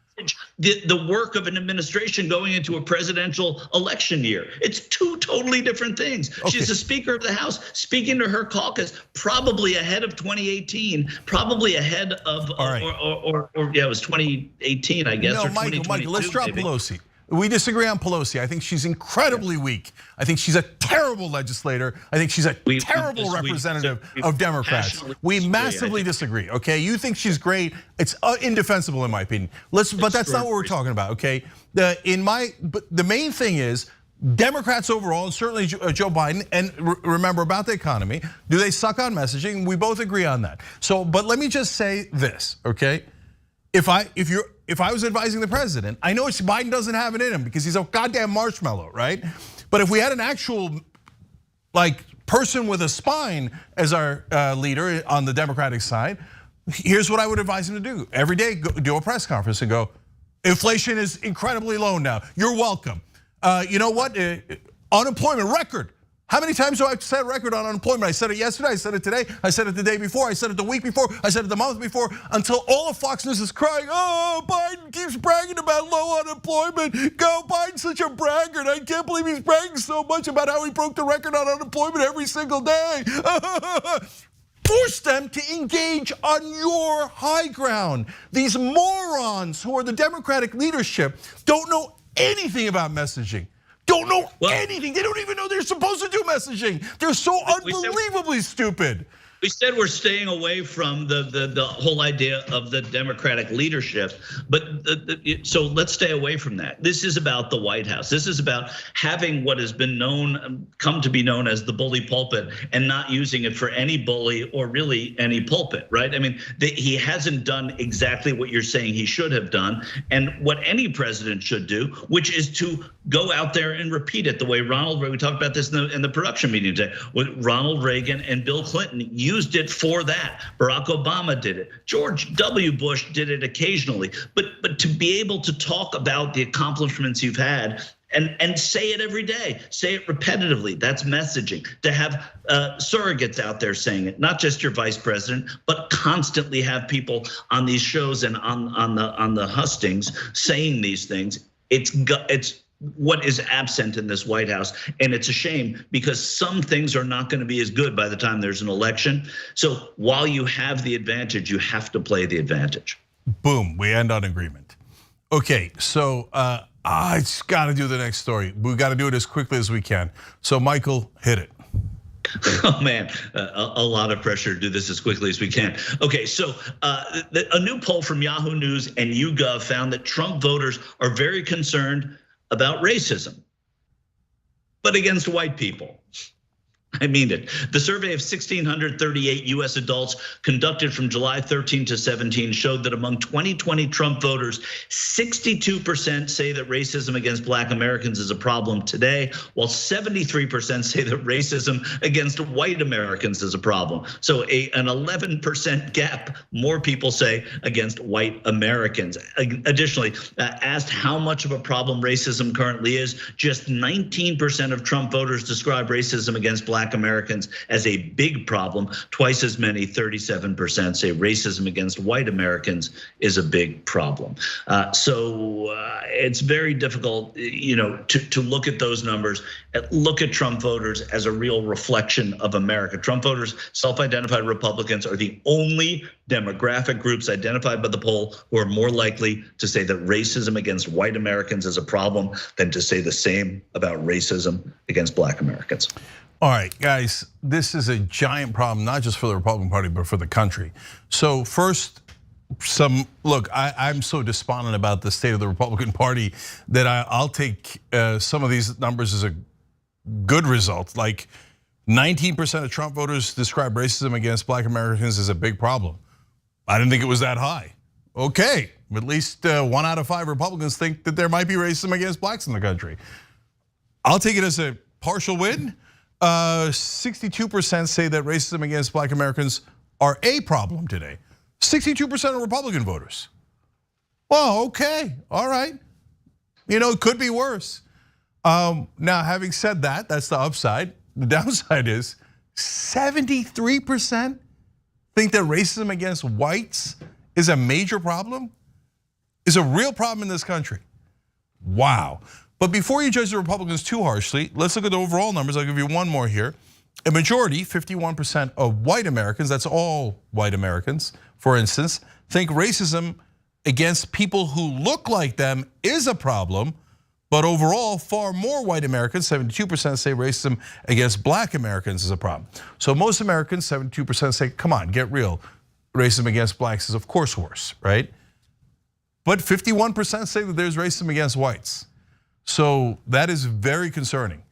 the work of an administration going into a presidential election year. It's 2 totally different things. Okay. She's the Speaker of the House, speaking to her caucus, probably ahead of 2018, probably ahead of, it was 2018, I guess. No, or Michael, let's drop Pelosi. We disagree on Pelosi. I think she's incredibly weak. I think she's a terrible legislator. I think she's a terrible representative of Democrats. We massively disagree, okay? You think she's great. It's indefensible in my opinion. But that's not what we're talking about, okay? But the main thing is Democrats overall, and certainly Joe Biden, and remember about the economy, do they suck on messaging? We both agree on that. So, but let me just say this, okay? If I was advising the president, I know Biden doesn't have it in him because he's a goddamn marshmallow, right? But if we had an actual person with a spine as our leader on the Democratic side, here's what I would advise him to do. Every day, do a press conference and go, inflation is incredibly low now. You're welcome. You know what? Unemployment record. How many times do I have to set a record on unemployment? I said it yesterday, I said it today, I said it the day before, I said it the week before, I said it the month before, until all of Fox News is crying, oh, Biden keeps bragging about low unemployment. Go, Biden's such a braggart. I can't believe he's bragging so much about how he broke the record on unemployment every single day. Force them to engage on your high ground. These morons who are the Democratic leadership don't know anything about messaging. Don't know anything. They don't even know they're supposed to do messaging. They're so unbelievably stupid. We said we're staying away from the whole idea of the Democratic leadership, but so let's stay away from that. This is about the White House. This is about having what has been come to be known as the bully pulpit and not using it for any bully or really any pulpit, right? I mean, he hasn't done exactly what you're saying he should have done, and what any president should do, which is to go out there and repeat it the way we talked about this in the production meeting today, with Ronald Reagan and Bill Clinton used it for that. Barack Obama did it. George W. Bush did it occasionally. But to be able to talk about the accomplishments you've had and say it every day, say it repetitively, that's messaging. To have surrogates out there saying it, not just your vice president, but constantly have people on these shows and on the hustings saying these things. It's what is absent in this White House. And it's a shame because some things are not going to be as good by the time there's an election. So while you have the advantage, you have to play the advantage. Boom, we end on agreement. Okay, so I just got to do the next story. We got to do it as quickly as we can. So Michael, hit it. Oh man, a lot of pressure to do this as quickly as we can. Okay, so a new poll from Yahoo News and YouGov found that Trump voters are very concerned about racism, but against white people. I mean it. The survey of 1,638 US adults conducted from July 13 to 17 showed that among 2020 Trump voters, 62% say that racism against Black Americans is a problem today, while 73% say that racism against white Americans is a problem. So an 11% gap, more people say, against white Americans. Additionally, asked how much of a problem racism currently is, just 19% of Trump voters describe racism against Black Americans as a big problem. Twice as many, 37%, say racism against white Americans is a big problem. So it's very difficult, to look at those numbers, look at Trump voters as a real reflection of America. Trump voters, self-identified Republicans, are the only demographic groups identified by the poll who are more likely to say that racism against white Americans is a problem than to say the same about racism against Black Americans. All right, guys, this is a giant problem, not just for the Republican Party, but for the country. So first, look, I'm so despondent about the state of the Republican Party that I'll take some of these numbers as a good result. Like 19% of Trump voters describe racism against Black Americans as a big problem. I didn't think it was that high. Okay, at least 1 out of 5 Republicans think that there might be racism against blacks in the country. I'll take it as a partial win. 62% say that racism against Black Americans are a problem today. 62% of Republican voters. Well, okay, all right. It could be worse. Now, having said that, that's the upside. The downside is 73% think that racism against whites is a major problem, is a real problem in this country. Wow. But before you judge the Republicans too harshly, let's look at the overall numbers. I'll give you one more here. A majority, 51% of white Americans, that's all white Americans, for instance, think racism against people who look like them is a problem. But overall, far more white Americans, 72% say racism against Black Americans is a problem. So most Americans, 72% say, come on, get real. Racism against blacks is of course worse, right? But 51% say that there's racism against whites. So that is very concerning.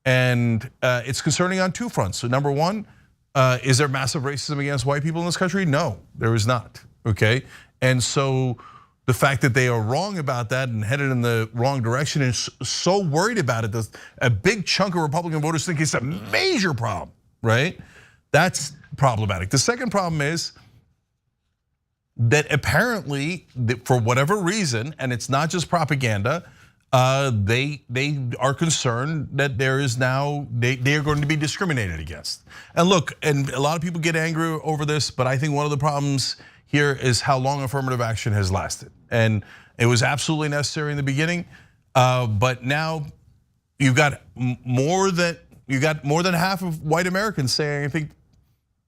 And it's concerning on 2 fronts. So number one, is there massive racism against white people in this country? No, there is not, okay? And so the fact that they are wrong about that and headed in the wrong direction and so worried about it, a big chunk of Republican voters think it's a major problem, right? That's problematic. The second problem is that apparently, for whatever reason, and it's not just propaganda, they are concerned that there is now, they are going to be discriminated against. And look, and a lot of people get angry over this, but I think one of the problems here is how long affirmative action has lasted. And it was absolutely necessary in the beginning, but now you've got more than half of white Americans saying, I think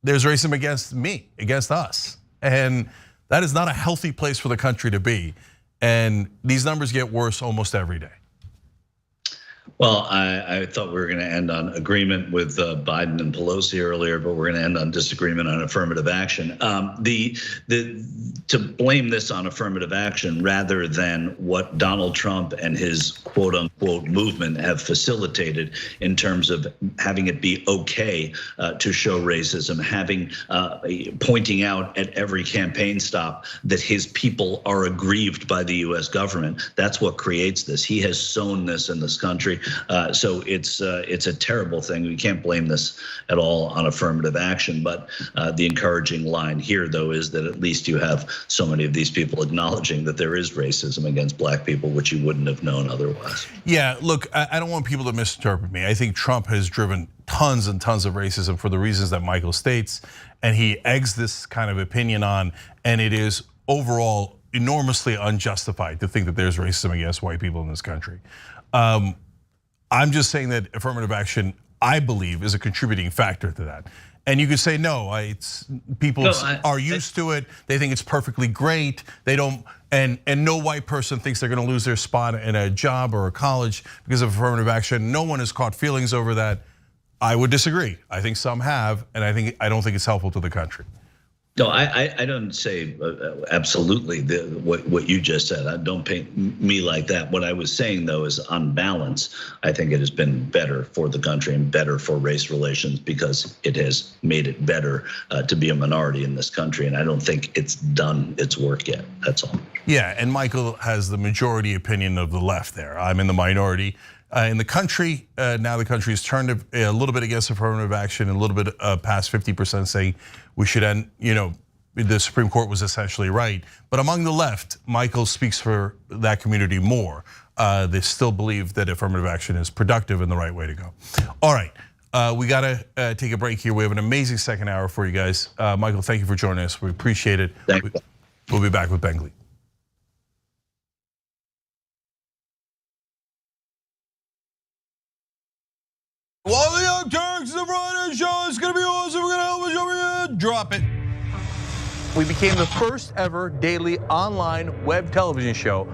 there's racism against me, against us. And that is not a healthy place for the country to be. And these numbers get worse almost every day. Well, I thought we were going to end on agreement with Biden and Pelosi earlier, but we're going to end on disagreement on affirmative action. To blame this on affirmative action rather than what Donald Trump and his quote unquote movement have facilitated in terms of having it be okay to show racism, pointing out at every campaign stop that his people are aggrieved by the US government. That's what creates this. He has sown this in this country. So it's a terrible thing. We can't blame this at all on affirmative action. But the encouraging line here, though, is that at least you have so many of these people acknowledging that there is racism against black people, which you wouldn't have known otherwise. Yeah, look, I don't want people to misinterpret me. I think Trump has driven tons and tons of racism for the reasons that Michael states, and he eggs this kind of opinion on, and it is overall enormously unjustified to think that there's racism against white people in this country. I'm just saying that affirmative action, I believe, is a contributing factor to that. And you could say, no, people are used to it. They think it's perfectly great. They don't, and no white person thinks they're gonna lose their spot in a job or a college because of affirmative action. No one has caught feelings over that. I would disagree. I think some have, and I don't think it's helpful to the country. No, I don't say absolutely what you just said. Don't paint me like that. What I was saying, though, is on balance, I think it has been better for the country and better for race relations because it has made it better to be a minority in this country. And I don't think it's done its work yet. That's all. Yeah, and Michael has the majority opinion of the left there. I'm in the minority. In the country, now the country has turned a little bit against affirmative action, and a little bit past 50% saying we should end, the Supreme Court was essentially right. But among the left, Michael speaks for that community more. They still believe that affirmative action is productive and the right way to go. All right, we gotta take a break here. We have an amazing second hour for you guys. Michael, thank you for joining us. We appreciate it. Thank you. We'll be back with Bengley. Well, the Young Turks, the Friday show is gonna be awesome. We're gonna help us over here. Drop it. We became the first ever daily online web television show.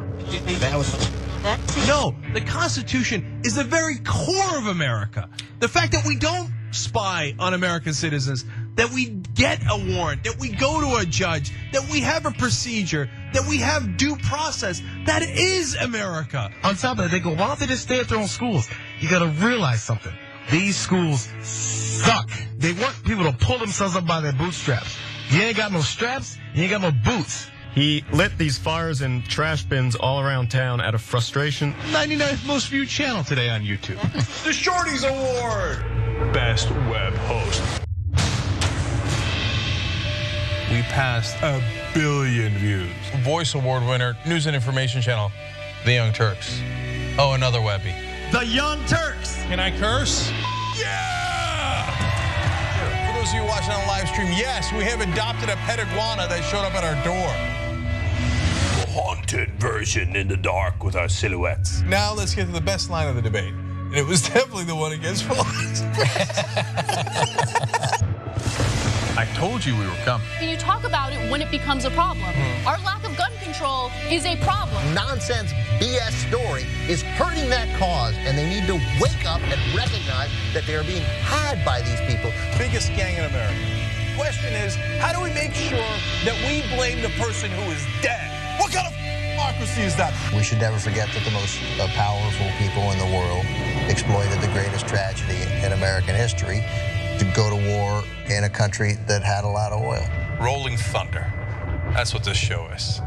No, the Constitution is the very core of America. The fact that we don't spy on American citizens, that we get a warrant, that we go to a judge, that we have a procedure, that we have due process, that is America. On top of that, they go, why don't they just stay at their own schools? You gotta realize something. These schools suck. They want people to pull themselves up by their bootstraps. You ain't got no straps, you ain't got no boots. He lit these fires in trash bins all around town out of frustration. 99th most viewed channel today on YouTube. The Shorties Award, Best Web Host. We passed 1 billion views. Voice Award winner, News and Information Channel, The Young Turks. Oh, another Webby. The Young Turks. Can I curse? Yeah! For those of you watching on live stream, yes, we have adopted a pet iguana that showed up at our door. A haunted version in the dark with our silhouettes. Now let's get to the best line of the debate. And it was definitely the one against FAWNS. I told you we were coming. You talk about it when it becomes a problem. Our lack of gun control is a problem. Nonsense BS story is hurting that cause, and they need to wake up and recognize that they are being had by these people. Biggest gang in America. Question is, how do we make sure that we blame the person who is dead? What kind of democracy is that? We should never forget that the most powerful people in the world exploited the greatest tragedy in American history to go to war in a country that had a lot of oil. Rolling thunder. That's what this show is.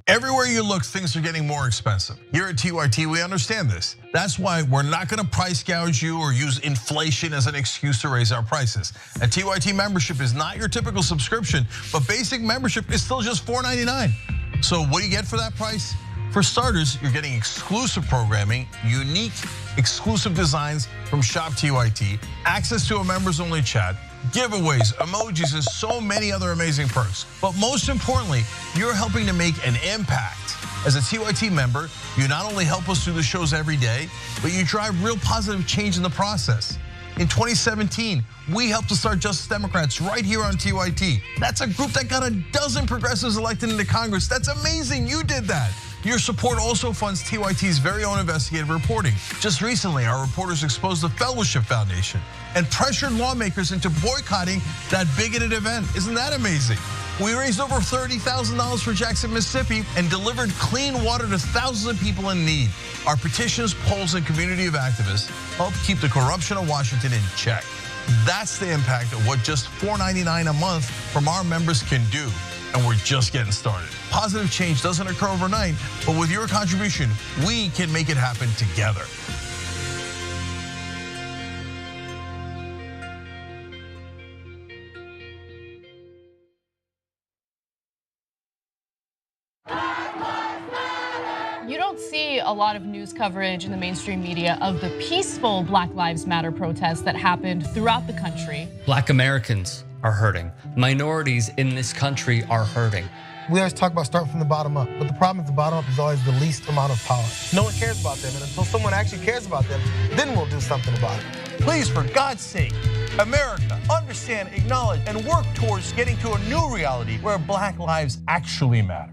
Everywhere you look, things are getting more expensive. Here at TYT, we understand this. That's why we're not gonna price gouge you or use inflation as an excuse to raise our prices. A TYT membership is not your typical subscription, but basic membership is still just $4.99. So what do you get for that price? For starters, you're getting exclusive programming, unique exclusive designs from Shop TYT, access to a members-only chat, giveaways, emojis, and so many other amazing perks. But most importantly, you're helping to make an impact. As a TYT member, you not only help us do the shows every day, but you drive real positive change in the process. In 2017, we helped to start Justice Democrats right here on TYT. That's a group that got 12 progressives elected into Congress. That's amazing, you did that. Your support also funds TYT's very own investigative reporting. Just recently, our reporters exposed the Fellowship Foundation and pressured lawmakers into boycotting that bigoted event. Isn't that amazing? We raised over $30,000 for Jackson, Mississippi, and delivered clean water to thousands of people in need. Our petitions, polls, and community of activists help keep the corruption of Washington in check. That's the impact of what just $4.99 a month from our members can do. And we're just getting started. Positive change doesn't occur overnight, but with your contribution, we can make it happen together. You don't see a lot of news coverage in the mainstream media of the peaceful Black Lives Matter protests that happened throughout the country. Black Americans are hurting. Minorities in this country are hurting. We always talk about starting from the bottom up, but the problem is the bottom up is always the least amount of power. No one cares about them, and until someone actually cares about them, then we'll do something about it. Please, for God's sake, America, understand, acknowledge, and work towards getting to a new reality where Black lives actually matter.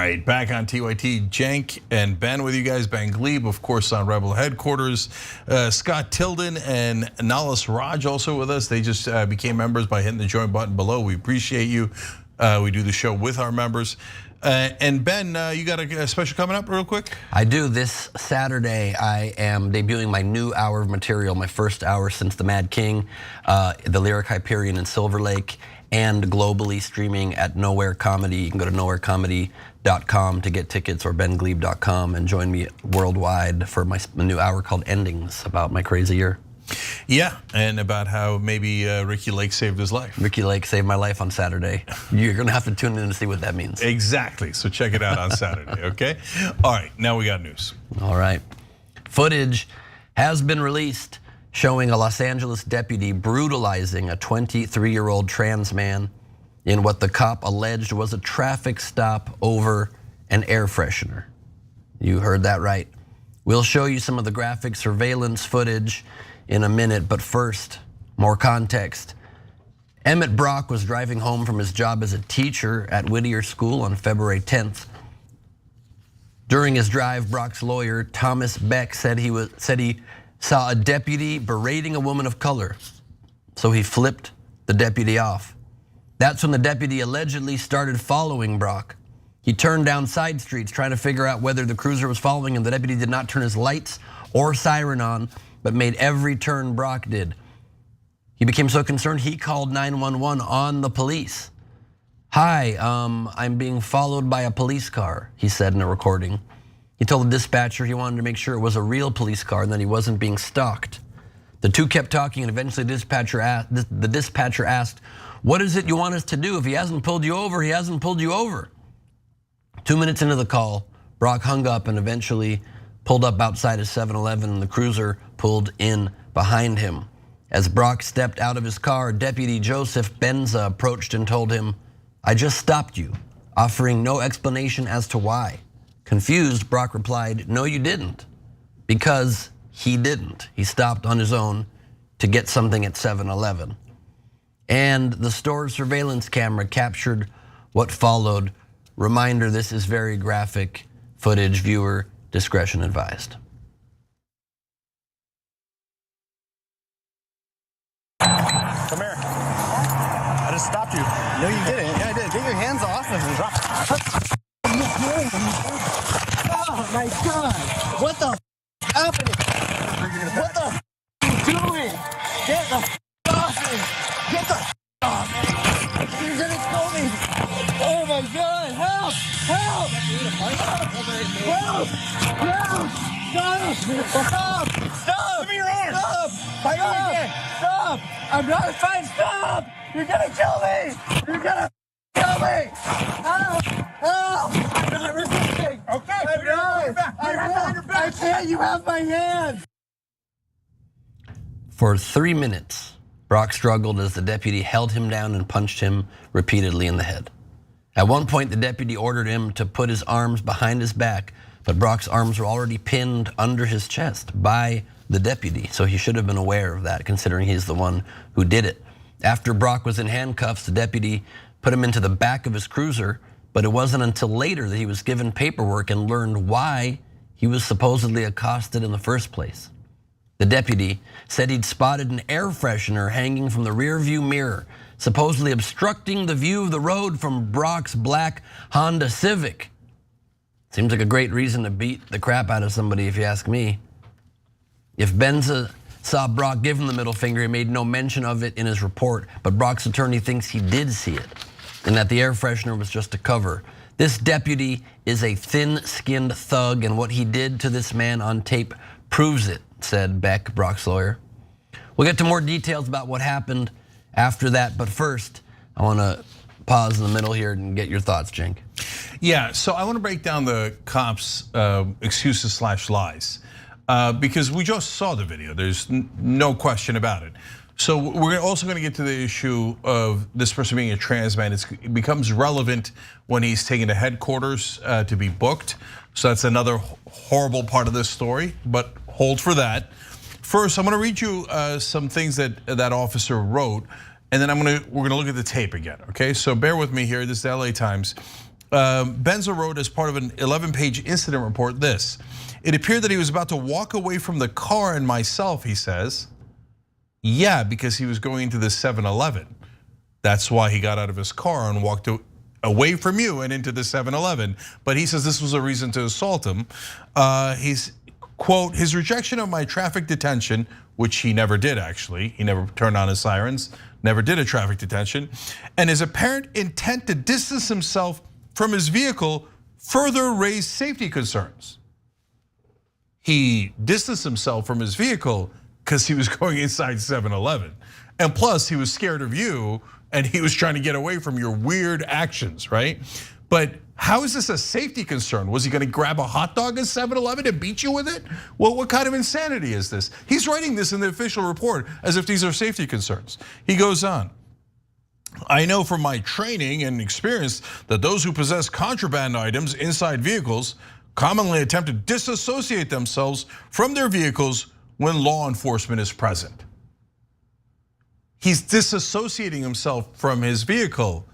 right, back on TYT, Cenk and Ben with you guys. Ben Glebe, of course, on Rebel headquarters. Scott Tilden and Nalas Raj also with us. They just became members by hitting the join button below. We appreciate you. We do the show with our members. And Ben, you got a special coming up real quick? I do. This Saturday, I am debuting my new hour of material, my first hour since The Mad King, the Lyric Hyperion in Silver Lake, and globally streaming at Nowhere Comedy. You can go to nowherecomedy.com to get tickets, or benglebe.com, and join me worldwide for my new hour called Endings, about my crazy year. Yeah, and about how maybe Ricky Lake saved his life. Ricky Lake saved my life on Saturday. You're gonna have to tune in to see what that means. Exactly, so check it out on Saturday, okay? All right, now we got news. All right, footage has been released showing a Los Angeles deputy brutalizing a 23-year-old trans man in what the cop alleged was a traffic stop over an air freshener. You heard that right. We'll show you some of the graphic surveillance footage in a minute, but first, more context. Emmett Brock was driving home from his job as a teacher at Whittier School on February 10th. During his drive, Brock's lawyer, Thomas Beck, said he saw a deputy berating a woman of color, so he flipped the deputy off. That's when the deputy allegedly started following Brock. He turned down side streets trying to figure out whether the cruiser was following him. The deputy did not turn his lights or siren on, but made every turn Brock did. He became so concerned he called 911 on the police. "Hi, I'm being followed by a police car," he said in a recording. He told the dispatcher he wanted to make sure it was a real police car and that he wasn't being stalked. The two kept talking, and eventually the dispatcher asked, "What is it you want us to do? If he hasn't pulled you over, he hasn't pulled you over." 2 minutes into the call, Brock hung up and eventually pulled up outside a 7-Eleven, and the cruiser pulled in behind him. As Brock stepped out of his car, Deputy Joseph Benza approached and told him, "I just stopped you," offering no explanation as to why. Confused, Brock replied, "No, you didn't," because he didn't. He stopped on his own to get something at 7-Eleven. And the store's surveillance camera captured what followed. Reminder, this is very graphic footage. Viewer discretion advised. Come here. I just stopped you. No, you didn't. Yeah, I did. Get your hands off of me. Oh my God! What the happening? What the you doing? Get the off me! Get the off me! You're gonna kill me! Oh my God! Help! Help! Help! Help! Stop! Stop! Give me your arm! Stop! Stop! I'm not fine. Stop! You're gonna kill me! You're gonna kill me! Help! Help! I'm not resisting! Okay, I can't. You have my hand. For 3 minutes, Brock struggled as the deputy held him down and punched him repeatedly in the head. At one point, the deputy ordered him to put his arms behind his back, but Brock's arms were already pinned under his chest by the deputy, so he should have been aware of that, considering he's the one who did it. After Brock was in handcuffs, the deputy put him into the back of his cruiser, but it wasn't until later that he was given paperwork and learned why he was supposedly accosted in the first place. The deputy said he'd spotted an air freshener hanging from the rearview mirror, supposedly obstructing the view of the road from Brock's black Honda Civic. Seems like a great reason to beat the crap out of somebody, if you ask me. If Benza saw Brock give him the middle finger, he made no mention of it in his report, but Brock's attorney thinks he did see it, and that the air freshener was just a cover. This deputy is a thin-skinned thug, and what he did to this man on tape proves it, said Beck, Brock's lawyer. We'll get to more details about what happened after that, but first, I want to pause in the middle here and get your thoughts, Cenk. Yeah, so I want to break down the cops' excuses / lies. Because we just saw the video, there's no question about it. So we're also going to get to the issue of this person being a trans man. It becomes relevant when he's taken to headquarters to be booked. So that's another horrible part of this story, but hold for that. First, I'm going to read you some things that officer wrote, and then we're going to look at the tape again, okay? So bear with me here, this is the LA Times. Benza wrote as part of an 11-page incident report this. It appeared that he was about to walk away from the car and myself, he says. Yeah, because he was going into the 7-Eleven. That's why he got out of his car and walked away from you and into the 7-Eleven. But he says this was a reason to assault him. He's, quote, his rejection of my traffic detention, which he never did actually. He never turned on his sirens, never did a traffic detention. And his apparent intent to distance himself from his vehicle further raised safety concerns. He distanced himself from his vehicle because he was going inside 7-Eleven. And plus he was scared of you and he was trying to get away from your weird actions, right? But how is this a safety concern? Was he gonna grab a hot dog at 7-Eleven and beat you with it? Well, what kind of insanity is this? He's writing this in the official report as if these are safety concerns. He goes on. I know from my training and experience that those who possess contraband items inside vehicles commonly attempt to disassociate themselves from their vehicles when law enforcement is present. He's disassociating himself from his vehicle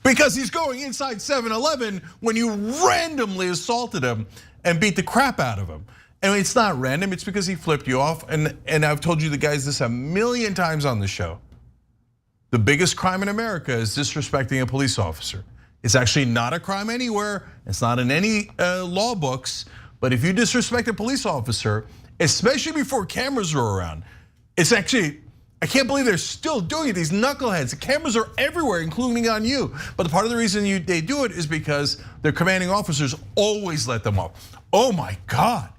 because he's going inside 7-Eleven when you randomly assaulted him and beat the crap out of him. And it's not random, it's because he flipped you off. And I've told you the guys this a million times on the show. The biggest crime in America is disrespecting a police officer. It's actually not a crime anywhere. It's not in any law books. But if you disrespect a police officer, especially before cameras are around, it's actually, I can't believe they're still doing it. These knuckleheads, the cameras are everywhere, including on you. But part of the reason they do it is because their commanding officers always let them off. Oh my God,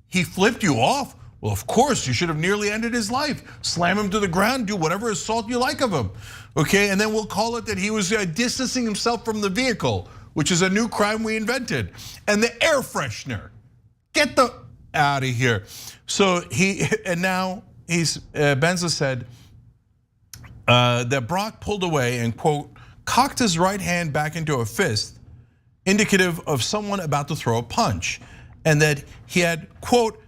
he flipped you off? Well, of course, you should have nearly ended his life. Slam him to the ground, do whatever assault you like of him. Okay, and then we'll call it that he was distancing himself from the vehicle, which is a new crime we invented. And the air freshener, get the out of here. So now Benza said that Brock pulled away and, quote, cocked his right hand back into a fist, indicative of someone about to throw a punch. And that he had, quote,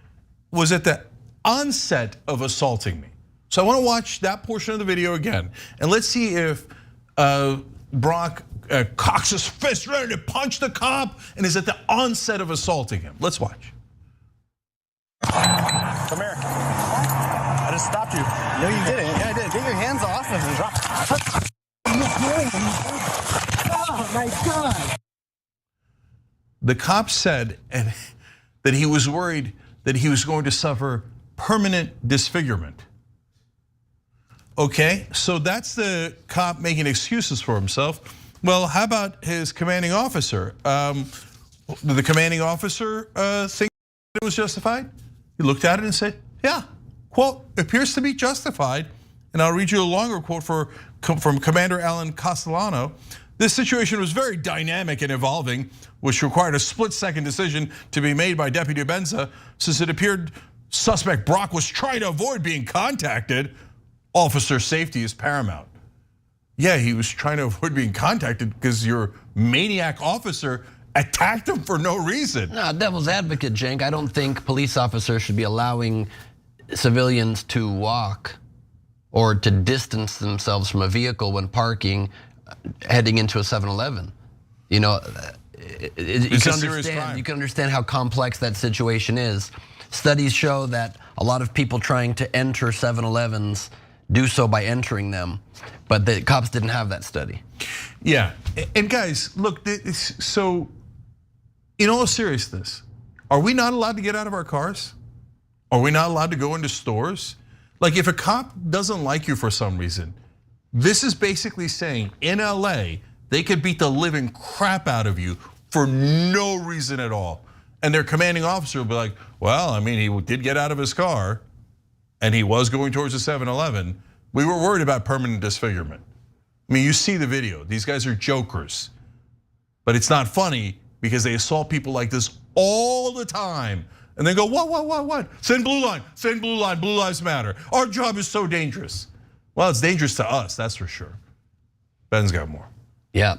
was at the onset of assaulting me. So I want to watch that portion of the video again. And let's see if Brock cocks his fist ready to punch the cop and is at the onset of assaulting him. Let's watch. Come here. I just stopped you. No, you didn't. Yeah, I did. Get your hands off of him. Drop. Oh my God. The cop said that he was worried that he was going to suffer permanent disfigurement. Okay, so that's the cop making excuses for himself. Well, how about his commanding officer? Did the commanding officer think it was justified? He looked at it and said, yeah, quote, appears to be justified. And I'll read you a longer quote from Commander Alan Castellano. This situation was very dynamic and evolving, which required a split-second decision to be made by Deputy Benza, since it appeared suspect Brock was trying to avoid being contacted. Officer safety is paramount. Yeah, he was trying to avoid being contacted because your maniac officer attacked him for no reason. No, devil's advocate, Cenk. I don't think police officers should be allowing civilians to walk or to distance themselves from a vehicle when parking, heading into a 7-Eleven. You know, you can understand how complex that situation is. Studies show that a lot of people trying to enter 7-Elevens do so by entering them, but the cops didn't have that study. Yeah, and guys, look, so in all seriousness, are we not allowed to get out of our cars? Are we not allowed to go into stores? Like if a cop doesn't like you for some reason, this is basically saying in LA, they could beat the living crap out of you for no reason at all. And their commanding officer will be like, well, I mean, he did get out of his car and he was going towards the 7-Eleven. We were worried about permanent disfigurement. I mean, you see the video, these guys are jokers. But it's not funny because they assault people like this all the time. And they go, what? Send blue line, Blue Lives Matter. Our job is so dangerous. Well, it's dangerous to us, that's for sure. Ben's got more. Yeah,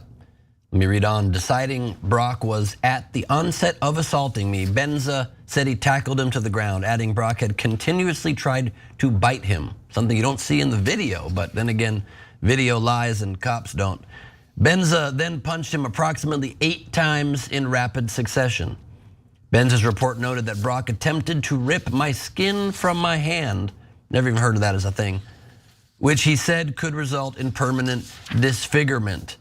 let me read on. Deciding Brock was at the onset of assaulting me, Benza said he tackled him to the ground, adding Brock had continuously tried to bite him. Something you don't see in the video, but then again, video lies and cops don't. Benza then punched him approximately 8 times in rapid succession. Benza's report noted that Brock attempted to rip my skin from my hand. Never even heard of that as a thing. Which he said could result in permanent disfigurement.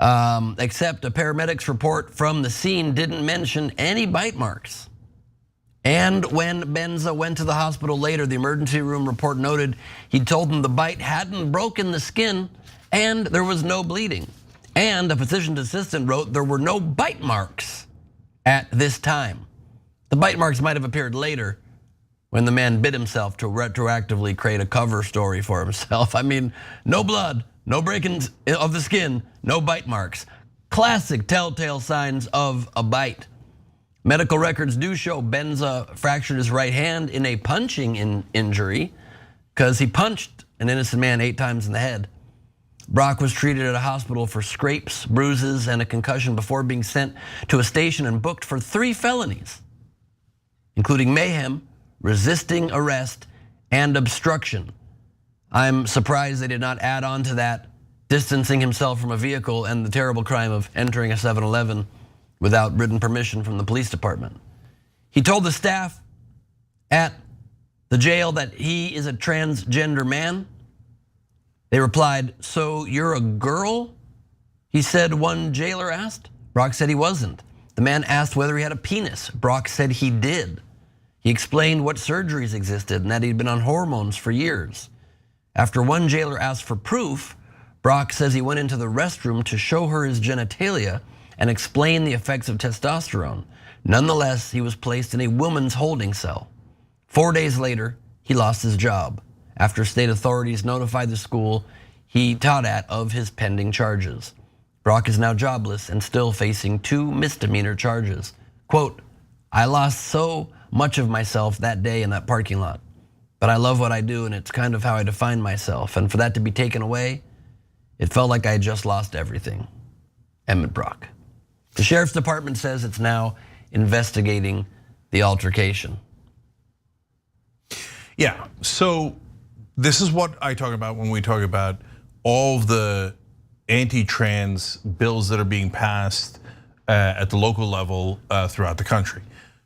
Except a paramedic's report from the scene didn't mention any bite marks. And when Benza went to the hospital later, the emergency room report noted he told them the bite hadn't broken the skin and there was no bleeding. And a physician's assistant wrote there were no bite marks at this time. The bite marks might have appeared later when the man bit himself to retroactively create a cover story for himself. I mean, no blood, no breaking of the skin, no bite marks. Classic telltale signs of a bite. Medical records do show Benza fractured his right hand in a punching injury because he punched an innocent man 8 times in the head. Brock was treated at a hospital for scrapes, bruises, and a concussion before being sent to a station and booked for 3 felonies, including mayhem, resisting arrest, and obstruction. I'm surprised they did not add on to that distancing himself from a vehicle and the terrible crime of entering a 7-Eleven without written permission from the police department. He told the staff at the jail that he is a transgender man. They replied, "So you're a girl?" he said, one jailer asked. Brock said he wasn't. The man asked whether he had a penis. Brock said he did. He explained what surgeries existed and that he'd been on hormones for years. After one jailer asked for proof, Brock says he went into the restroom to show her his genitalia and explain the effects of testosterone. Nonetheless, he was placed in a woman's holding cell. 4 days later, he lost his job after state authorities notified the school he taught at of his pending charges. Brock is now jobless and still facing 2 misdemeanor charges. Quote, "I lost so much of myself that day in that parking lot, but I love what I do and it's kind of how I define myself. And for that to be taken away, it felt like I had just lost everything." Emmett Brock. The sheriff's department says it's now investigating the altercation. Yeah, so this is what I talk about when we talk about all of the anti-trans bills that are being passed at the local level throughout the country.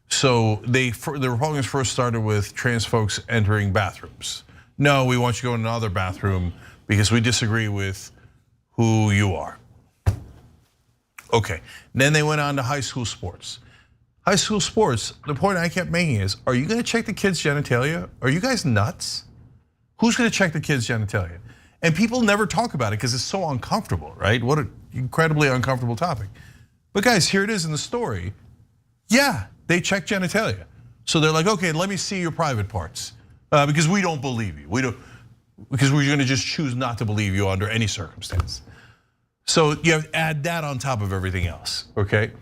So the Republicans first started with trans folks entering bathrooms. No, we want you to go in another bathroom because we disagree with who you are. Okay, then they went on to high school sports. High school sports, the point I kept making is, are you gonna check the kids' genitalia? Are you guys nuts? Who's gonna check the kids' genitalia? And people never talk about it because it's so uncomfortable, right? What an incredibly uncomfortable topic. But guys, here it is in the story. Yeah, they check genitalia. So they're like, okay, let me see your private parts because we don't believe you. Because we're gonna just choose not to believe you under any circumstance. So you have to add that on top of everything else, okay?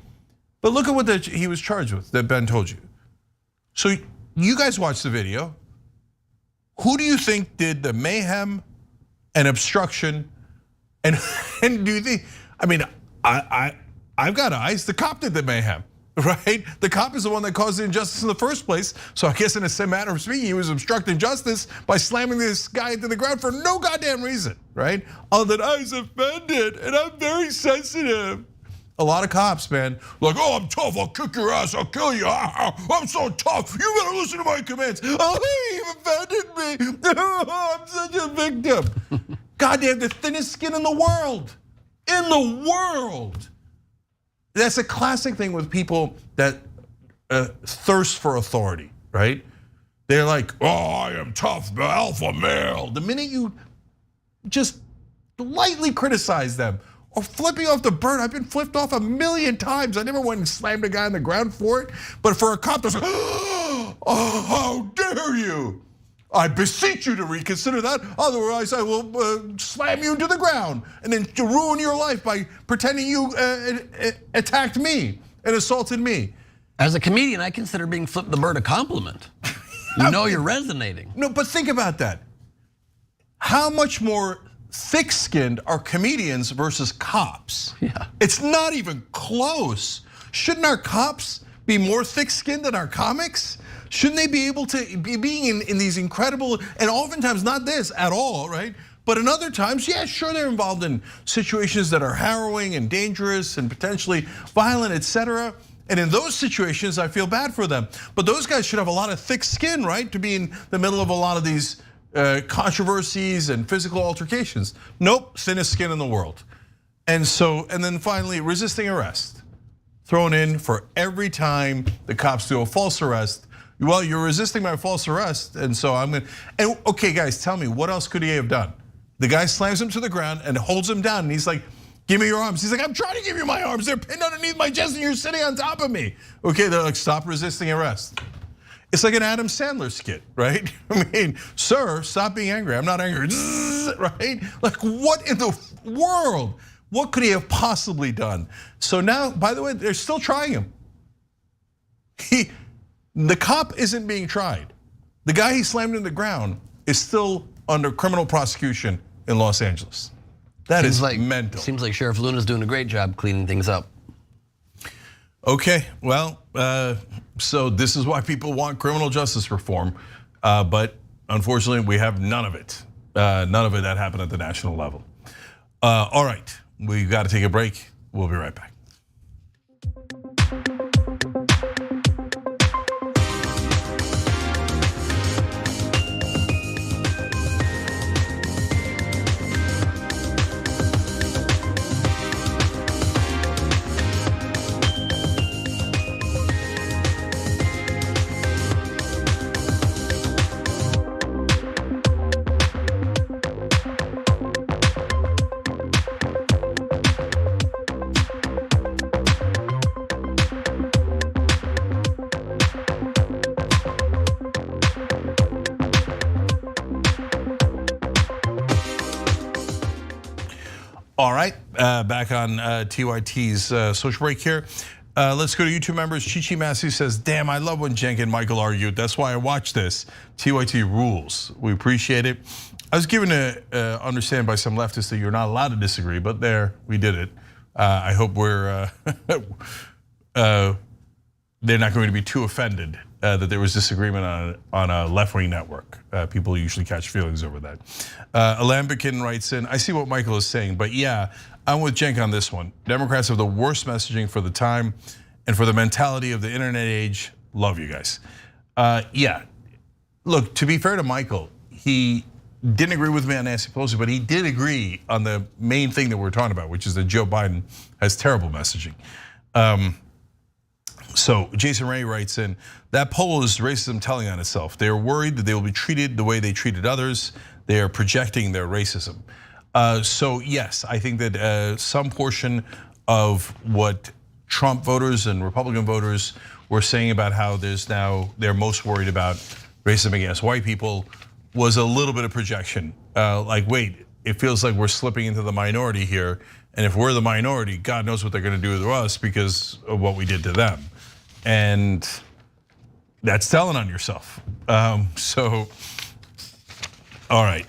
But look at what he was charged with that Ben told you. So you guys watched the video. Who do you think did the mayhem and obstruction? And do you think, I mean, I've got eyes, the cop did the mayhem, right? The cop is the one that caused the injustice in the first place. So I guess in a matter of speaking, he was obstructing justice by slamming this guy into the ground for no goddamn reason, right? Oh, that I was offended and I'm very sensitive. A lot of cops, man, like, oh, I'm tough, I'll kick your ass, I'll kill you. I'm so tough, you better listen to my commands. Oh, he offended me. I'm such a victim. Goddamn, the thinnest skin in the world. In the world. That's a classic thing with people that thirst for authority, right? They're like, oh, I am tough, the alpha male. The minute you just lightly criticize them or flipping off the bird, I've been flipped off 1,000,000 times. I never went and slammed a guy on the ground for it. But for a cop that's like, oh, how dare you? I beseech you to reconsider that, otherwise I will slam you into the ground and then to ruin your life by pretending you attacked me and assaulted me. As a comedian, I consider being flipped the bird a compliment. You know you're resonating. No, but think about that. How much more thick-skinned are comedians versus cops? Yeah. It's not even close. Shouldn't our cops be more thick-skinned than our comics? Shouldn't they be able to be being in these incredible, and oftentimes not this at all, right? But in other times, yeah, sure, they're involved in situations that are harrowing and dangerous and potentially violent, etc. And in those situations, I feel bad for them. But those guys should have a lot of thick skin, right? To be in the middle of a lot of these controversies and physical altercations. Nope, thinnest skin in the world. And then finally, resisting arrest. Thrown in for every time the cops do a false arrest. Well, you're resisting my false arrest, and so I'm gonna, and okay guys, tell me, what else could he have done? The guy slams him to the ground and holds him down, and he's like, give me your arms. He's like, I'm trying to give you my arms. They're pinned underneath my chest and you're sitting on top of me. Okay, they're like, stop resisting arrest. It's like an Adam Sandler skit, right? I mean, sir, stop being angry. I'm not angry, right? Like, what in the world? What could he have possibly done? So now, by the way, they're still trying him. The cop isn't being tried. The guy he slammed in the ground is still under criminal prosecution in Los Angeles. That is like mental. Seems like Sheriff Luna's doing a great job cleaning things up. Okay, well, so this is why people want criminal justice reform, but unfortunately we have none of it. None of it that happened at the national level. All right, we've got to take a break. We'll be right back. All right, back on TYT's social break here. Let's go to YouTube members. Chichi Massey says, damn, I love when Cenk and Michael argued. That's why I watch this. TYT rules. We appreciate it. I was given to understand by some leftists that you're not allowed to disagree, but there, we did it. I hope we're, they're not going to be too offended that there was disagreement on a left-wing network. People usually catch feelings over that. Alambican writes in, I see what Michael is saying, but yeah, I'm with Cenk on this one. Democrats have the worst messaging for the time and for the mentality of the internet age. Love you guys. Yeah, look, to be fair to Michael, he didn't agree with me on Nancy Pelosi, but he did agree on the main thing that we're talking about, which is that Joe Biden has terrible messaging. So Jason Ray writes in, that poll is racism telling on itself. They are worried that they will be treated the way they treated others. They are projecting their racism. So yes, I think that some portion of what Trump voters and Republican voters were saying about how they're most worried about racism against white people was a little bit of projection. Like, wait, it feels like we're slipping into the minority here. And if we're the minority, God knows what they're gonna do to us because of what we did to them. And that's telling on yourself. So, all right.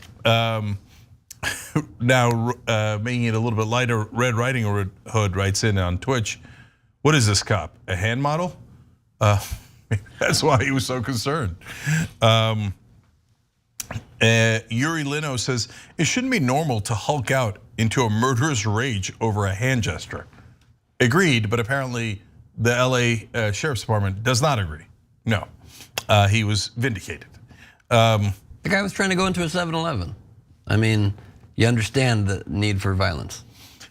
Now, making it a little bit lighter, Red Riding Hood writes in on Twitch, what is this cop, a hand model? That's why he was so concerned. Yuri Lino says, it shouldn't be normal to Hulk out into a murderous rage over a hand gesture. Agreed, but apparently the LA Sheriff's Department does not agree. No, he was vindicated. The guy was trying to go into a 7-Eleven. I mean, you understand the need for violence.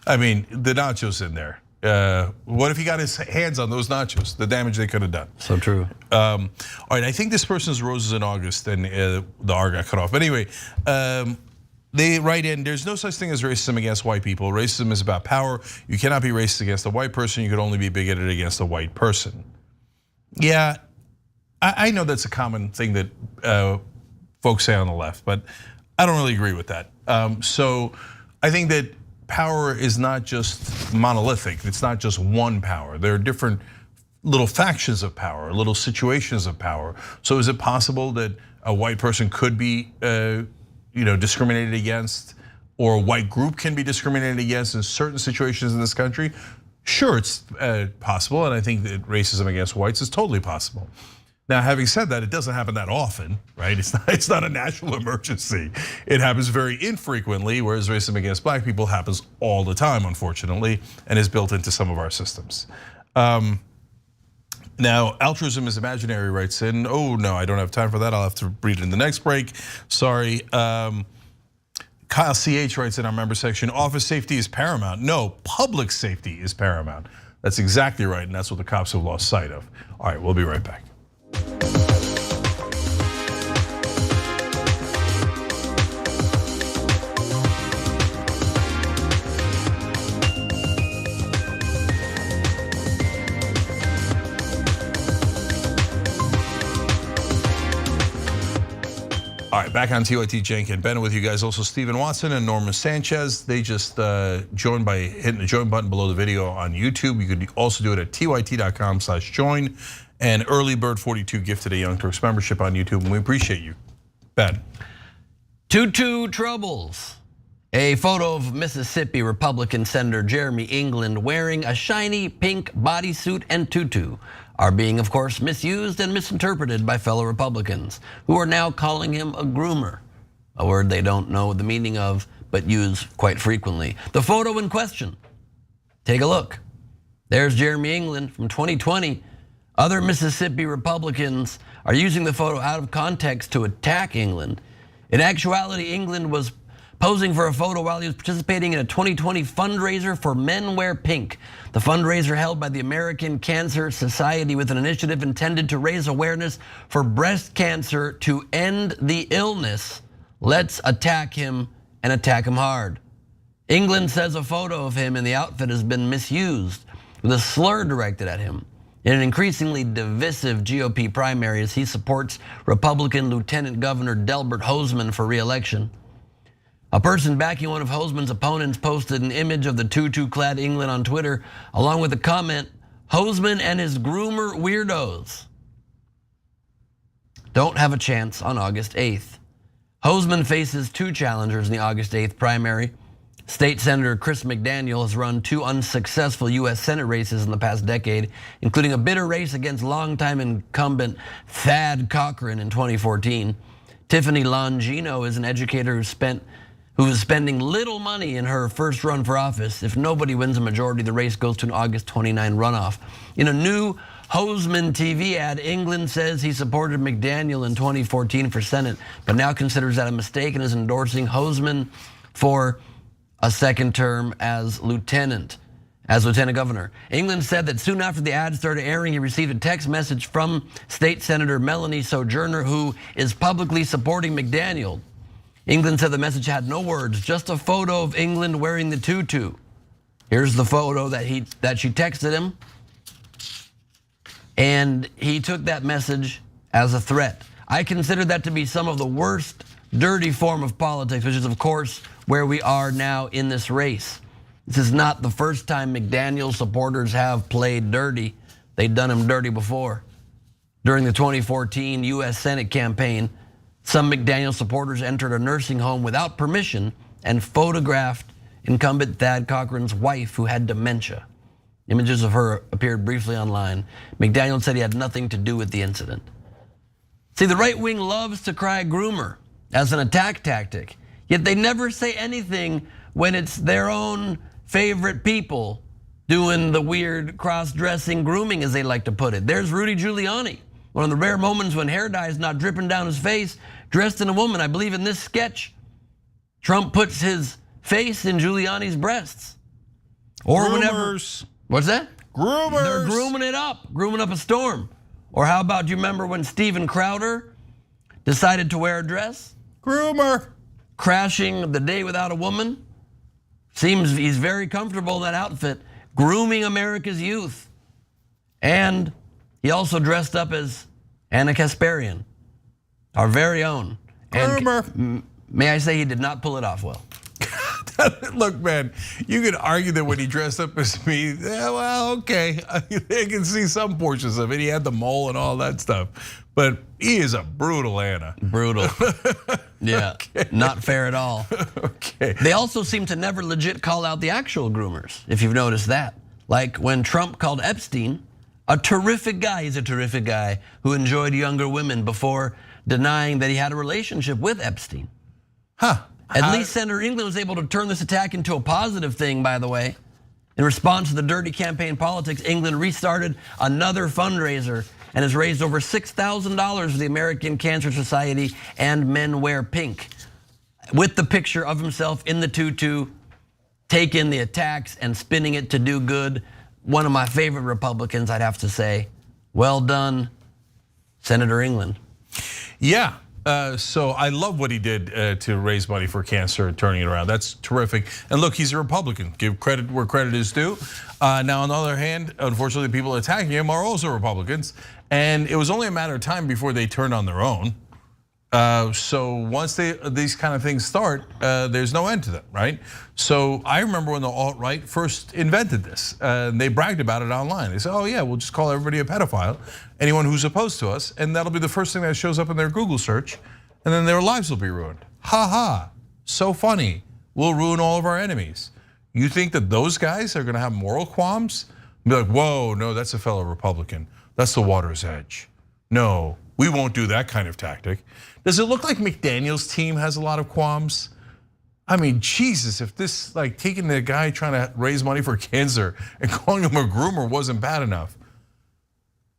I mean, the nachos in there. What if he got his hands on those nachos? The damage they could have done. So true. All right, I think this person's roses in August and the R got cut off. But anyway, they write in, there's no such thing as racism against white people. Racism is about power. You cannot be racist against a white person. You could only be bigoted against a white person. Yeah, I know that's a common thing that folks say on the left, but I don't really agree with that. So I think that power is not just monolithic. It's not just one power. There are different little factions of power, little situations of power. So is it possible that a white person could be discriminated against, or a white group can be discriminated against in certain situations in this country? Sure, it's possible, and I think that racism against whites is totally possible. Now, having said that, it doesn't happen that often, right? It's not a national emergency. It happens very infrequently, whereas racism against black people happens all the time, unfortunately, and is built into some of our systems. Now, altruism is imaginary, writes in. Oh no, I don't have time for that. I'll have to read it in the next break. Sorry. Kyle CH writes in our member section, office safety is paramount. No, public safety is paramount. That's exactly right, and that's what the cops have lost sight of. All right, we'll be right back. All right, back on TYT, Cenk and Ben with you guys. Also, Stephen Watson and Norma Sanchez. They just joined by hitting the join button below the video on YouTube. You could also do it at tyt.com/join. And Early Bird 42 gifted a Young Turks membership on YouTube, and we appreciate you. Ben. Tutu troubles. A photo of Mississippi Republican Senator Jeremy England wearing a shiny pink bodysuit and tutu are being, of course, misused and misinterpreted by fellow Republicans who are now calling him a groomer, a word they don't know the meaning of but use quite frequently. The photo in question, take a look. There's Jeremy England from 2020. Other Mississippi Republicans are using the photo out of context to attack England. In actuality, England was posing for a photo while he was participating in a 2020 fundraiser for Men Wear Pink. The fundraiser held by the American Cancer Society with an initiative intended to raise awareness for breast cancer to end the illness. Let's attack him and attack him hard. England says a photo of him in the outfit has been misused with a slur directed at him. In an increasingly divisive GOP primary as he supports Republican Lieutenant Governor Delbert Hosemann for re-election. A person backing one of Hoseman's opponents posted an image of the tutu-clad England on Twitter, along with a comment, Hosemann and his groomer weirdos don't have a chance on August 8th. Hosemann faces two challengers in the August 8th primary. State Senator Chris McDaniel has run two unsuccessful US Senate races in the past decade, including a bitter race against longtime incumbent Thad Cochran in 2014. Tiffany Longino is an educator who is spending little money in her first run for office. If nobody wins a majority, the race goes to an August 29 runoff. In a new Hosemann TV ad, England says he supported McDaniel in 2014 for Senate, but now considers that a mistake and is endorsing Hosemann for a second term as lieutenant governor. England said that soon after the ad started airing, he received a text message from State Senator Melanie Sojourner, who is publicly supporting McDaniel. England said the message had no words, just a photo of England wearing the tutu. Here's the photo that she texted him. And he took that message as a threat. I consider that to be some of the worst dirty form of politics, which is of course where we are now in this race. This is not the first time McDaniel supporters have played dirty. They'd done him dirty before. During the 2014 US Senate campaign, some McDaniel supporters entered a nursing home without permission and photographed incumbent Thad Cochran's wife who had dementia. Images of her appeared briefly online. McDaniel said he had nothing to do with the incident. See, the right wing loves to cry groomer as an attack tactic, yet they never say anything when it's their own favorite people doing the weird cross-dressing grooming, as they like to put it. There's Rudy Giuliani, one of the rare moments when hair dye is not dripping down his face, dressed in a woman. I believe in this sketch, Trump puts his face in Giuliani's breasts. Or whenever, what's that? Groomers. They're grooming up a storm. Or how about, do you remember when Steven Crowder decided to wear a dress? Groomer. Crashing the day without a woman. Seems he's very comfortable in that outfit, grooming America's youth. And he also dressed up as Anna Kasparian, our very own. Groomer. And may I say, he did not pull it off well. Look, man, you could argue that when he dressed up as me, yeah, well, okay, I can see some portions of it. He had the mole and all that stuff, but he is a brutal Anna. Brutal. Yeah, okay. Not fair at all. Okay. They also seem to never legit call out the actual groomers, if you've noticed that. Like when Trump called Epstein A terrific guy. He's a terrific guy who enjoyed younger women before denying that he had a relationship with Epstein. At least Senator England was able to turn this attack into a positive thing, by the way. In response to the dirty campaign politics, England restarted another fundraiser and has raised over $6,000 for the American Cancer Society and Men Wear Pink, with the picture of himself in the tutu, taking the attacks and spinning it to do good. One of my favorite Republicans, I'd have to say. Well done, Senator England. Yeah. So I love what he did to raise money for cancer and turning it around. That's terrific. And look, he's a Republican. Give credit where credit is due. Now, on the other hand, unfortunately, the people attacking him are also Republicans. And it was only a matter of time before they turned on their own. So once these kind of things start, there's no end to them, right? So I remember when the alt-right first invented this. They bragged about it online. They said, oh yeah, we'll just call everybody a pedophile, anyone who's opposed to us, and that'll be the first thing that shows up in their Google search, and then their lives will be ruined. Ha ha, so funny. We'll ruin all of our enemies. You think that those guys are gonna have moral qualms? Be like, whoa, no, that's a fellow Republican. That's the water's edge. No, we won't do that kind of tactic. Does it look like McDaniel's team has a lot of qualms? I mean, Jesus, if this, like taking the guy trying to raise money for cancer and calling him a groomer wasn't bad enough.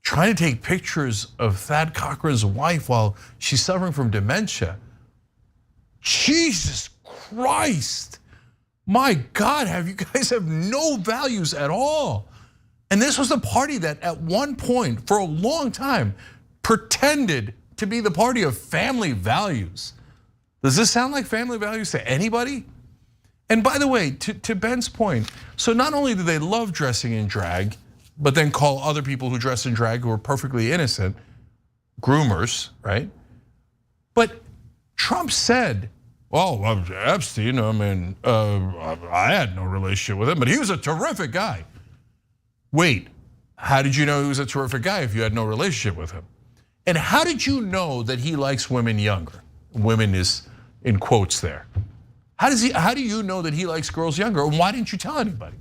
Trying to take pictures of Thad Cochran's wife while she's suffering from dementia. Jesus Christ. My God, you guys have no values at all. And this was a party that at one point, for a long time, pretended to be the party of family values. Does this sound like family values to anybody? And by the way, to Ben's point, so not only do they love dressing in drag, but then call other people who dress in drag who are perfectly innocent groomers, right? But Trump said, well, Epstein, I mean, I had no relationship with him, but he was a terrific guy. Wait, how did you know he was a terrific guy if you had no relationship with him? And how did you know that he likes women younger? Women is in quotes there. How do you know that he likes girls younger? And why didn't you tell anybody?